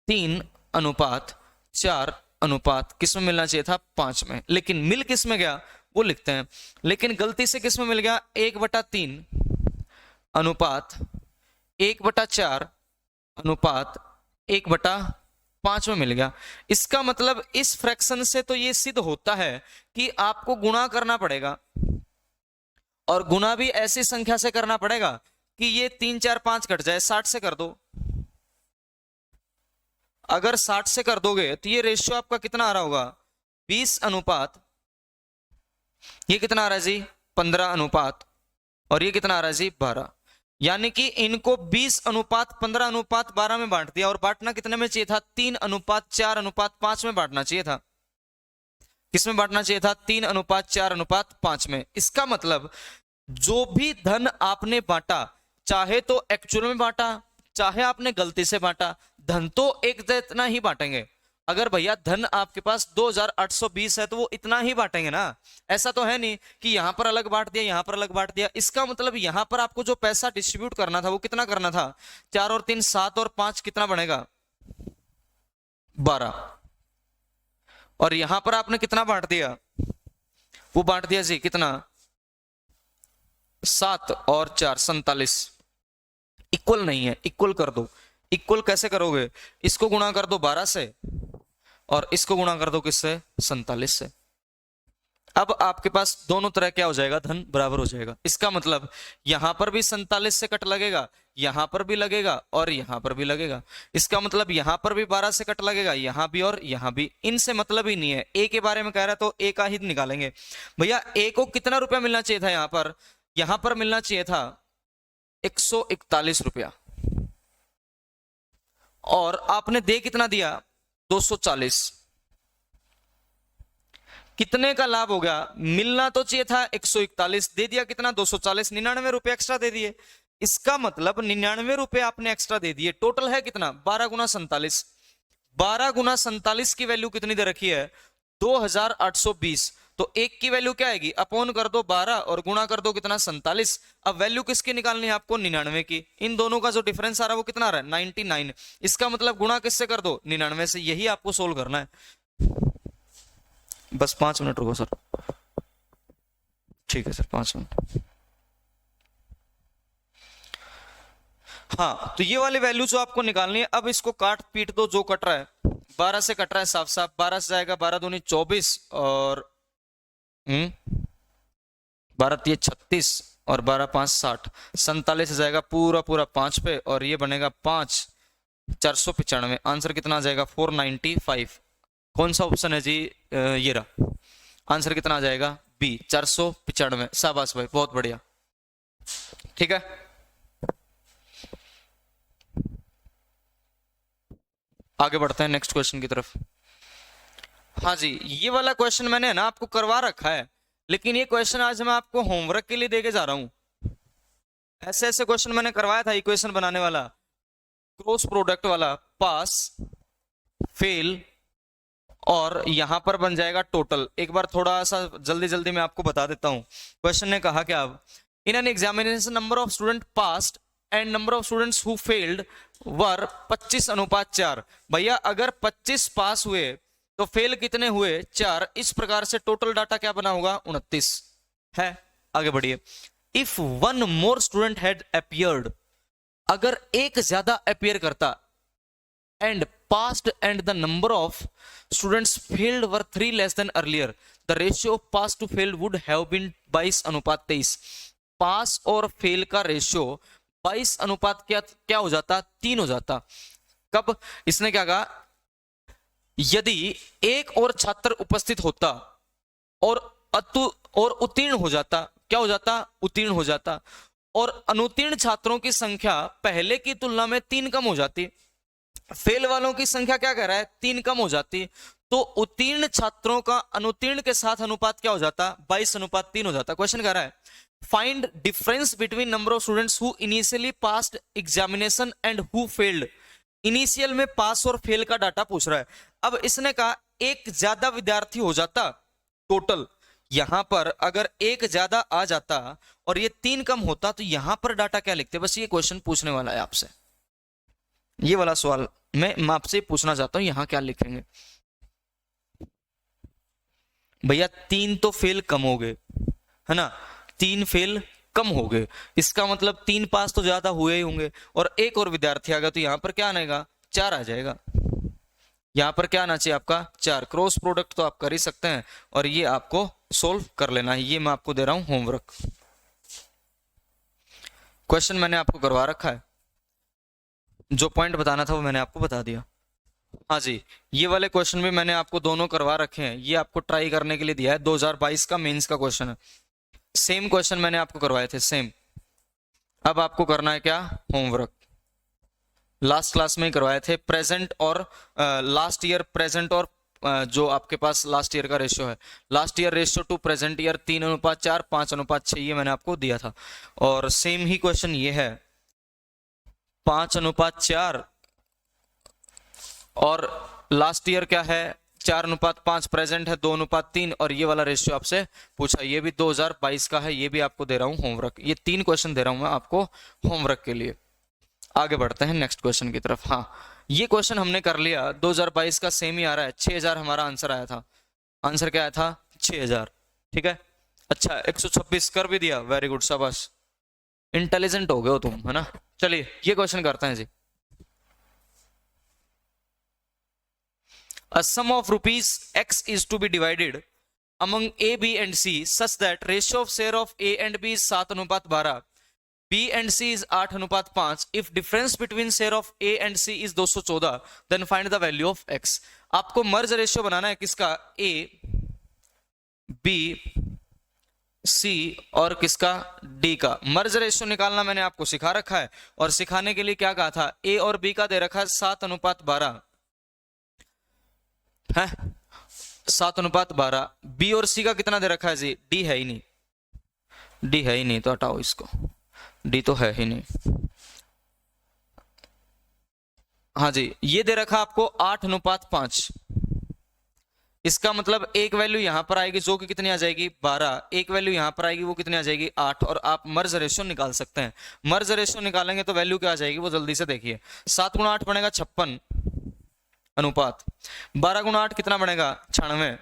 3:4 किस में मिलना चाहिए था? 5 में। लेकिन मिल किस में गया वो लिखते हैं। लेकिन गलती से किस में मिल गया? 1/3 अनुपात 1/4 अनुपात 1/5 में मिल गया। इसका मतलब इस फ्रैक्शन से तो ये सिद्ध होता है कि आपको गुणा करना पड़ेगा, और गुणा भी ऐसी संख्या से करना पड़ेगा कि ये 3 4 5 कट जाए। 60 से कर दो। अगर 60 से कर दोगे तो ये रेशियो आपका कितना आ रहा होगा? 20 अनुपात, ये कितना आ रहा है जी? 15 अनुपात, और ये कितना आ रहा है जी? 12। यानी कि इनको 20:15:12 में बांट दिया, और बांटना कितने में चाहिए था? 3:4:5 में बांटना चाहिए था। किसमें बांटना चाहिए था? 3:4:5 में। इसका मतलब जो भी धन आपने बांटा, चाहे तो एक्चुअल में बांटा, चाहे आपने गलती से बांटा, धन तो एक इतना ही बांटेंगे। अगर भैया धन आपके पास 2820 है तो वो इतना ही बांटेंगे ना। ऐसा तो है नहीं कि यहां पर अलग बांट दिया, यहां पर अलग बांट दिया। इसका मतलब यहां पर आपको जो पैसा डिस्ट्रीब्यूट करना था वो कितना करना था? 4 और 3 7 और 5 कितना बनेगा? 12। और यहां पर आपने कितना बांट दिया? वो बांट दिया जी कितना? 7 और 4 47। इक्वल नहीं है, इक्वल कर दो। इक्वल कैसे करोगे? इसको गुणा कर दो 12 से, और इसको गुणा कर दो किससे? 47 से। अब आपके पास दोनों तरह क्या हो जाएगा? धन बराबर हो जाएगा। इसका मतलब यहां पर भी 47 से कट लगेगा, यहां पर भी लगेगा, और यहां पर भी लगेगा। इसका मतलब यहां पर भी 12 से कट लगेगा, यहां भी और यहां भी। इनसे मतलब ही नहीं है। ए के बारे में कह रहा है तो ए का ही निकालेंगे। भैया ए को कितना रुपया मिलना चाहिए था? यहां पर मिलना चाहिए था 141 रुपया, और आपने दे कितना दिया? 240। कितने का लाभ हो गया? मिलना तो चाहिए था 141, दे दिया कितना? 240। 99 रुपए एक्स्ट्रा दे दिए। इसका मतलब 99 रुपए आपने एक्स्ट्रा दे दिए। टोटल है कितना? 12 गुना 47। 12 गुना 47 की वैल्यू कितनी दे रखी है? 2820। तो एक की वैल्यू क्या आएगी? अपोन कर दो 12 और गुणा कर दो कितना? 47। अब वैल्यू किसकी निकालनी है आपको? 99 की। इन दोनों का जो डिफरेंस आ रहा है वो कितना आ रहा है? 99। इसका मतलब गुणा किससे कर दो? 99 से। यही आपको सोल्व करना है। बस 5 मिनट रुको सर। ठीक है सर, 5 मिनट। हाँ, तो ये वाली वैल्यू जो आपको निकालनी है, अब इसको काट पीट दो। जो कट रहा है 12 से कट रहा है साफ साफ। 12 से जाएगा 12 दूनी 24, और 12 3 36, और 12 5 60। 47 से जाएगा पूरा पूरा 5 पे, और ये बनेगा 5 495। आंसर कितना आ जाएगा? 495। कौन सा ऑप्शन है जी? ये रहा। आंसर कितना आ जाएगा? बी 495। शाबाश भाई, बहुत बढ़िया। ठीक है, आगे बढ़ते हैं नेक्स्ट क्वेश्चन की तरफ। हाँ जी, ये वाला क्वेश्चन मैंने ना आपको करवा रखा है, लेकिन ये क्वेश्चन आज मैं आपको होमवर्क के लिए देके जा रहा हूं। ऐसे ऐसे क्वेश्चन मैंने करवाया था। इक्वेशन बनाने वाला, क्रॉस प्रोडक्ट वाला, पास, फेल, और यहां पर बन जाएगा टोटल। एक बार थोड़ा सा जल्दी जल्दी मैं आपको बता देता हूं। क्वेश्चन ने कहा कि अब in an examination number of student passed and number of students who failed were 25:4। भैया अगर 25 पास हुए तो फेल कितने हुए? 4। इस प्रकार से टोटल डाटा क्या बना होगा? 29 है। आगे बढ़िए। If one more student had appeared, अगर एक ज्यादा अपीयर करता, and passed and the number of students failed were 3 less than earlier, the ratio of pass to failed would have been 22:23। पास और फेल का रेशियो 22 अनुपात क्या हो जाता? 3 हो जाता। कब? इसने क्या कहा, यदि एक और छात्र उपस्थित होता और उत्तीर्ण हो जाता, क्या हो जाता? उत्तीर्ण हो जाता, और अनुत्तीर्ण छात्रों की संख्या पहले की तुलना में 3 कम हो जाती। फेल वालों की संख्या क्या कह रहा है? 3 कम हो जाती। तो उत्तीर्ण छात्रों का अनुत्तीर्ण के साथ अनुपात क्या हो जाता? 22:3 हो जाता। क्वेश्चन कह रहा है find difference between number of students who initially passed examination and who failed. Initial में पास और फेल का डाटा पूछ रहा है। अब इसने कहा एक ज्यादा विद्यार्थी हो जाता टोटल, यहां पर अगर एक ज्यादा आ जाता और ये 3 कम होता तो यहां पर डाटा क्या लिखते? बस ये क्वेश्चन पूछने वाला है आपसे, ये वाला सवाल मैं आपसे पूछना चाहता हूं, यहां क्या लिखेंगे? भैया 3 तो फेल कम हो गए, है ना, 3 फेल कम हो गए, इसका मतलब 3 पास तो ज्यादा हुए ही होंगे, और एक और विद्यार्थी आ गया तो यहां पर क्या आएगा? 4 आ जाएगा। यहां पर क्या आना चाहिए आपका? 4। क्रॉस प्रोडक्ट तो आप कर ही सकते हैं, और ये आपको सोल्व कर लेना है। ये मैं आपको दे रहा हूं होमवर्क। क्वेश्चन मैंने आपको करवा रखा है, जो पॉइंट बताना था वो मैंने आपको बता दिया। हाँ जी, ये वाले क्वेश्चन भी मैंने आपको दोनों करवा रखे हैं, ये आपको ट्राई करने के लिए दिया है। 2022 का मेंस का क्वेश्चन है, सेम क्वेश्चन मैंने आपको करवाए थे, सेम। अब आपको करना है क्या? होमवर्क। लास्ट क्लास में ही करवाए थे, प्रेजेंट और लास्ट ईयर प्रेजेंट, और जो आपके पास लास्ट ईयर का रेशियो है, last year ratio two present year 3:4, 5:6, ये मैंने आपको दिया था। और सेम ही क्वेश्चन ये है, 5:4, और लास्ट ईयर क्या है? 4:5, प्रेजेंट है 2:3, और ये वाला रेशियो आपसे पूछा, ये भी 2022 का है, ये भी आपको दे रहा हूं होमवर्क। ये 3 क्वेश्चन दे रहा हूं मैं आपको होमवर्क के लिए। आगे बढ़ते हैं नेक्स्ट क्वेश्चन की तरफ। हाँ, ये क्वेश्चन हमने कर लिया, 2022 का सेम ही आ रहा है। 6000 हमारा आंसर आया था। आंसर क्या आया था? 6000। ठीक है, अच्छा 126 कर भी दिया, वेरी गुड, शाबाश, इंटेलिजेंट हो गए हो तुम, है ना। चलिए ये क्वेश्चन करते हैं जी। A sum of rupees X is to be divided among A, B and C such that ratio of share of A and B is 7:12, B and C is 8:5. If difference between share of A and C is 214, then find the value of X। आपको मर्ज ratio बनाना है किसका? A, B, C और किसका? D का। मर्ज ratio निकालना मैंने आपको सिखा रखा है, और सिखाने के लिए क्या कहा था? A और B का दे रखा है 7:12 है, 7:12। बी और सी का कितना दे रखा है जी? डी है ही नहीं, डी है ही नहीं तो हटाओ इसको, डी तो है ही नहीं। हाँ जी, ये दे रखा आपको 8:5। इसका मतलब एक वैल्यू यहां पर आएगी जो कि कितनी आ जाएगी? 12। एक वैल्यू यहां पर आएगी वो कितनी आ जाएगी? 8। और आप मर्ज रेशियो निकाल सकते हैं। मर्ज रेशियो निकालेंगे तो वैल्यू क्या आ जाएगी वो जल्दी से देखिए। 7 × 8 बनेगा 56 अनुपात, 12 × 8 कितना बनेगा? 96,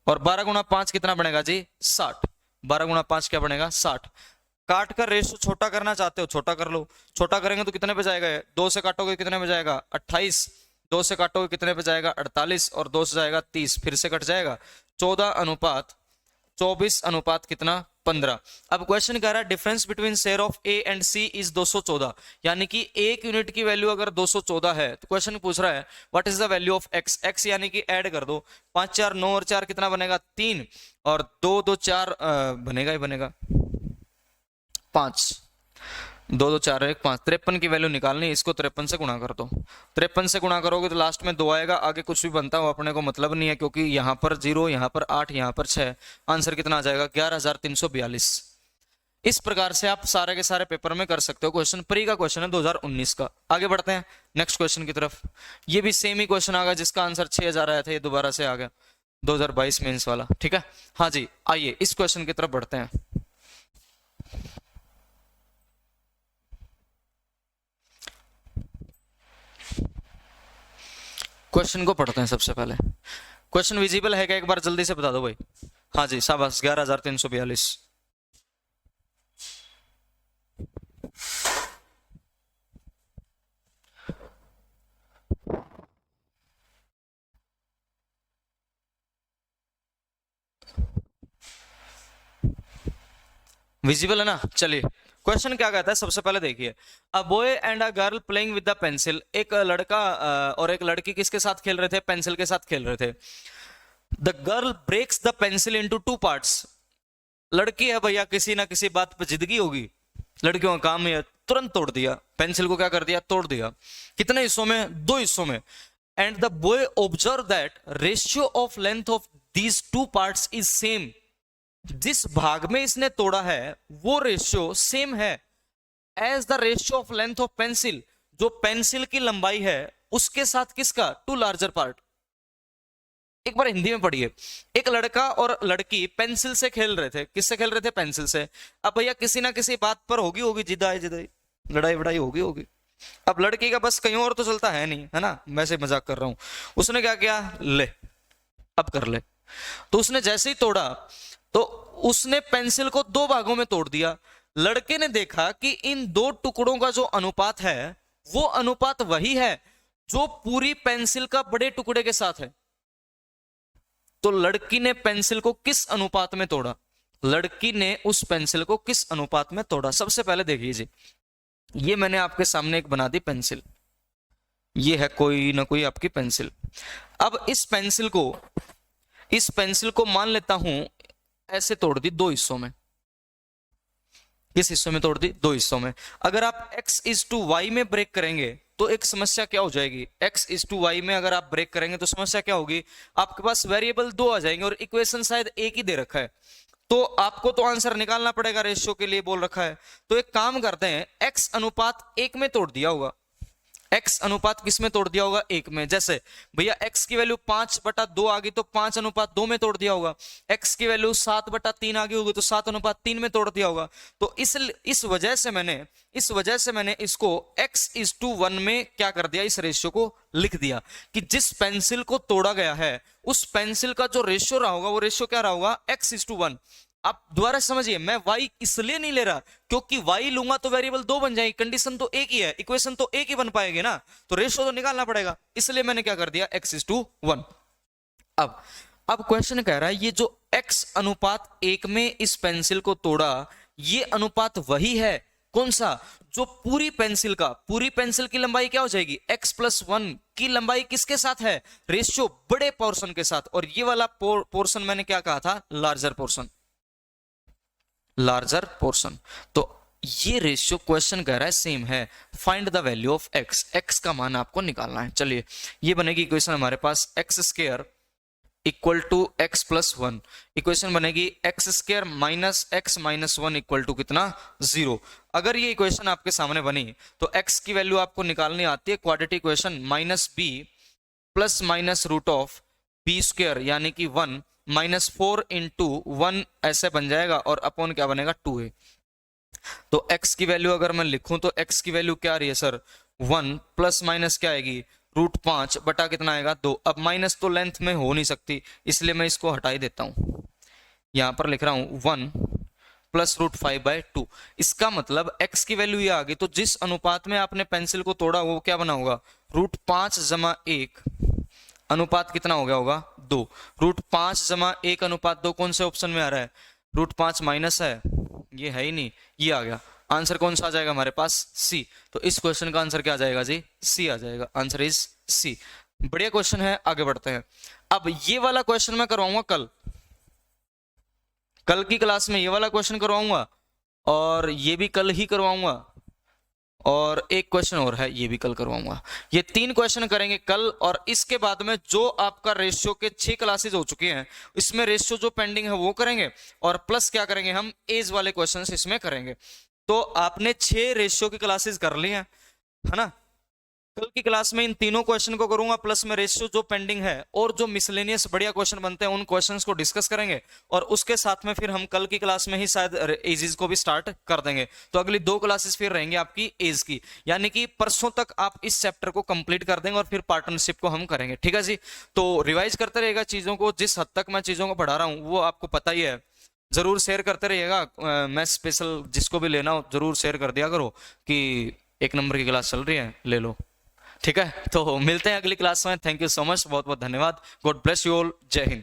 और 12 × 5 कितना बनेगा जी? 60। 12 × 5 क्या बनेगा? 60। काट कर रेशियो छोटा करना चाहते हो, छोटा कर लो। छोटा करेंगे तो कितने पे जाएगा? 2 से काटोगे कितने पे जाएगा? 28। 2 से काटोगे कितने पे जाएगा? 48, और 2 से जाएगा 30, फिर से कट जाएगा। 14:24 अनुपात कितना? 15। अब क्वेश्चन कह रहा है difference between share of A and C is 214, यानी कि एक यूनिट की वैल्यू अगर 214 है तो क्वेश्चन पूछ रहा है what is the value of x. X यानी कि ऐड कर दो, 5 4 9 और 4 कितना बनेगा? 3, और 2 2 4 बनेगा ही बनेगा 5, 2 2 4 1 5। 53 की वैल्यू निकालनी, इसको 53 से गुणा कर दो। 53 से गुणा करोगे तो लास्ट में 2 आएगा, आगे कुछ भी बनता हो अपने को मतलब नहीं है, क्योंकि यहाँ पर 0, यहाँ पर 8, यहाँ पर 6। आंसर कितना आ जाएगा? 11,342। इस प्रकार से आप सारे के सारे पेपर में कर सकते हो। क्वेश्चन प्री का क्वेश्चन है 2019 का। आगे बढ़ते हैं नेक्स्ट क्वेश्चन की तरफ। ये भी सेम ही क्वेश्चन आ गया जिसका आंसर 6000 आया था, ये दोबारा से आ गया 2022 मेंस वाला। ठीक है, हाँ जी, आइए इस क्वेश्चन की तरफ बढ़ते हैं। क्वेश्चन को पढ़ते हैं सबसे पहले। क्वेश्चन विजिबल है क्या, एक बार जल्दी से बता दो भाई। हाँ जी शाबाश, 11,342। विजिबल है ना। चलिए क्वेश्चन क्या कहता है, सबसे पहले देखिए, a boy and a girl playing with the pencil. एक लड़का और एक लड़की किसके साथ खेल रहे थे, पेंसिल के साथ खेल रहे थे। The girl breaks the pencil into two parts. लड़की है भैया, किसी ना किसी बात पर जिदगी होगी, लड़कियों का काम है, तुरंत तोड़ दिया पेंसिल को, क्या कर दिया, तोड़ दिया। कितने हिस्सों में, 2 हिस्सों में। And the boy observe that ratio of length of these two parts is same. जिस भाग में इसने तोड़ा है वो रेशियो सेम है as the ratio of length of pencil, जो पेंसिल की लंबाई है उसके साथ किसका, टू लार्जर पार्ट। एक बार हिंदी में पढ़िए। एक लड़का और लड़की पेंसिल से खेल रहे थे, किससे खेल रहे थे, पेंसिल से। अब भैया किसी ना किसी बात पर होगी होगी जिदाई जिदाई, लड़ाई वड़ाई होगी होगी। अब लड़की का बस कहीं और तो चलता है नहीं, है ना, मैं से मजाक कर रहा हूं। उसने क्या किया, ले अब कर ले। तो उसने जैसे ही तोड़ा तो उसने पेंसिल को 2 भागों में तोड़ दिया। लड़के ने देखा कि इन 2 टुकड़ों का जो अनुपात है वो अनुपात वही है जो पूरी पेंसिल का बड़े टुकड़े के साथ है। तो लड़की ने पेंसिल को किस अनुपात में तोड़ा, लड़की ने उस पेंसिल को किस अनुपात में तोड़ा। सबसे पहले देखिए जी, ये मैंने आपके सामने एक बना दी पेंसिल, ये है कोई ना कोई आपकी पेंसिल। अब इस पेंसिल को मान लेता हूं ऐसे तोड़ दी 2 हिस्सों में। किस हिस्सों में तोड़ दी, 2 हिस्सों में। अगर आप x/y में ब्रेक करेंगे तो एक समस्या क्या हो जाएगी, x/y में अगर आप ब्रेक करेंगे तो समस्या क्या होगी, आपके पास वेरिएबल 2 आ जाएंगे और इक्वेशन शायद एक ही दे रखा है। तो आपको तो आंसर निकालना पड़ेगा, रेशियो के लिए बोल रखा है। तो एक काम करते हैं, x अनुपात 1 में तोड़ दिया होगा, x अनुपात किस में तोड़ दिया होगा, 1 में। जैसे भैया x की वैल्यू 5/2 आ गई तो 5:2 में तोड़ दिया होगा। x की वैल्यू 7/3 आ गई होगी तो 7:3 में तोड़ दिया होगा। तो इस वजह से मैंने इसको x/1 में क्या कर दिया, इस रेशियो को लिख दिया कि जिस पेंसिल को तोड़ा गया है उस पेंसिल का जो रेशियो रहा होगा वो रेशियो क्या रहा होगा, x/1। आप दोबारा समझिए, मैं y इसलिए नहीं ले रहा क्योंकि y लूंगा तो वेरिएबल 2 बन जाएगी, कंडीशन तो एक ही है, इक्वेशन तो एक ही बन पाएगी ना, तो रेशियो तो निकालना पड़ेगा, इसलिए मैंने क्या कर दिया, x/1। अब क्वेश्चन कह रहा है ये जो x अनुपात 1 में इस पेंसिल को तोड़ा, ये अनुपात वही है, कौन सा, जो पूरी पेंसिल की लंबाई क्या हो जाएगी, x+1 की लंबाई किसके साथ है, रेशियो बड़े पोर्शन के साथ। और ये वाला पोर्शन मैंने क्या कहा था, लार्जर पोर्शन। तो ये रेशियो क्वेश्चन कह रहा है सेम है, find the value of x का मान आपको निकालना है। चलिए ये बनेगी इक्वेशन हमारे पास, x² equal to x+1। Equation बनेगी x² minus x minus 1 equal to कितना, 0। अगर ये इक्वेशन आपके सामने बनी तो x की वैल्यू आपको निकालनी आती है, quadratic equation, -b plus minus root of b² यानी कि 1 -4 इंटू 1 ऐसे बन जाएगा और अपॉन क्या बनेगा, 2a। तो x की वैल्यू अगर मैं लिखूं तो x की वैल्यू क्या आ रही है सर, 1 प्लस माइनस क्या आएगी, √5 बटा कितना आएगा, 2। अब माइनस तो लेंथ में हो नहीं सकती इसलिए मैं इसको हटा ही देता हूं, यहां पर लिख रहा हूं 1 प्लस √5/2। इसका मतलब x की वैल्यू ये आ गई। तो जिस अनुपात में आपने पेंसिल को तोड़ा वो क्या बना होगा, √5 जमा 1 अनुपात कितना हो गया होगा, 2। √5 जमा 1 अनुपात 2 कौन से ऑप्शन में आ रहा है, √5 माइनस है, ये है ही नहीं, ये आ गया। आंसर कौन सा आ जाएगा हमारे पास, सी। तो इस क्वेश्चन का आंसर क्या आ जाएगा जी, सी आ जाएगा, आंसर इज सी। बढ़िया क्वेश्चन है, आगे बढ़ते हैं। अब ये वाला क्वेश्चन मैं करवाऊंगा कल की क्लास में, ये वाला क्वेश्चन करवाऊंगा और ये भी कल ही करवाऊंगा और एक क्वेश्चन और है ये भी कल करवाऊंगा। ये 3 क्वेश्चन करेंगे कल, और इसके बाद में जो आपका रेशियो के 6 क्लासेस हो चुके हैं इसमें रेशियो जो पेंडिंग है वो करेंगे, और प्लस क्या करेंगे हम, एज वाले क्वेश्चन इसमें करेंगे। तो आपने 6 रेशियो की क्लासेस कर ली हैं, है ना। कल की क्लास में इन तीनों क्वेश्चन को करूंगा, प्लस में रेशियो जो पेंडिंग है और जो मिसलेनियस बढ़िया क्वेश्चन बनते हैं उन क्वेश्चंस को डिस्कस करेंगे, और उसके साथ में फिर हम कल की क्लास में ही शायद एजीज को भी स्टार्ट कर देंगे। तो अगली 2 क्लासेस फिर रहेंगी आपकी एज की, यानी कि परसों तक आप इस चैप्टर को कंप्लीट कर देंगे और फिर पार्टनरशिप को हम करेंगे। ठीक है जी, तो रिवाइज करते रहेगा चीजों को, जिस हद तक मैं चीजों को पढ़ा रहा हूँ वो आपको पता ही है। जरूर शेयर करते रहिएगा, मैं स्पेशल जिसको भी लेना हो जरूर शेयर कर दिया करो कि 1 नंबर की क्लास चल रही है, ले लो। ठीक है, तो मिलते हैं अगली क्लास में। थैंक यू सो मच, बहुत बहुत धन्यवाद। गॉड ब्लेस यू ऑल, जय हिंद।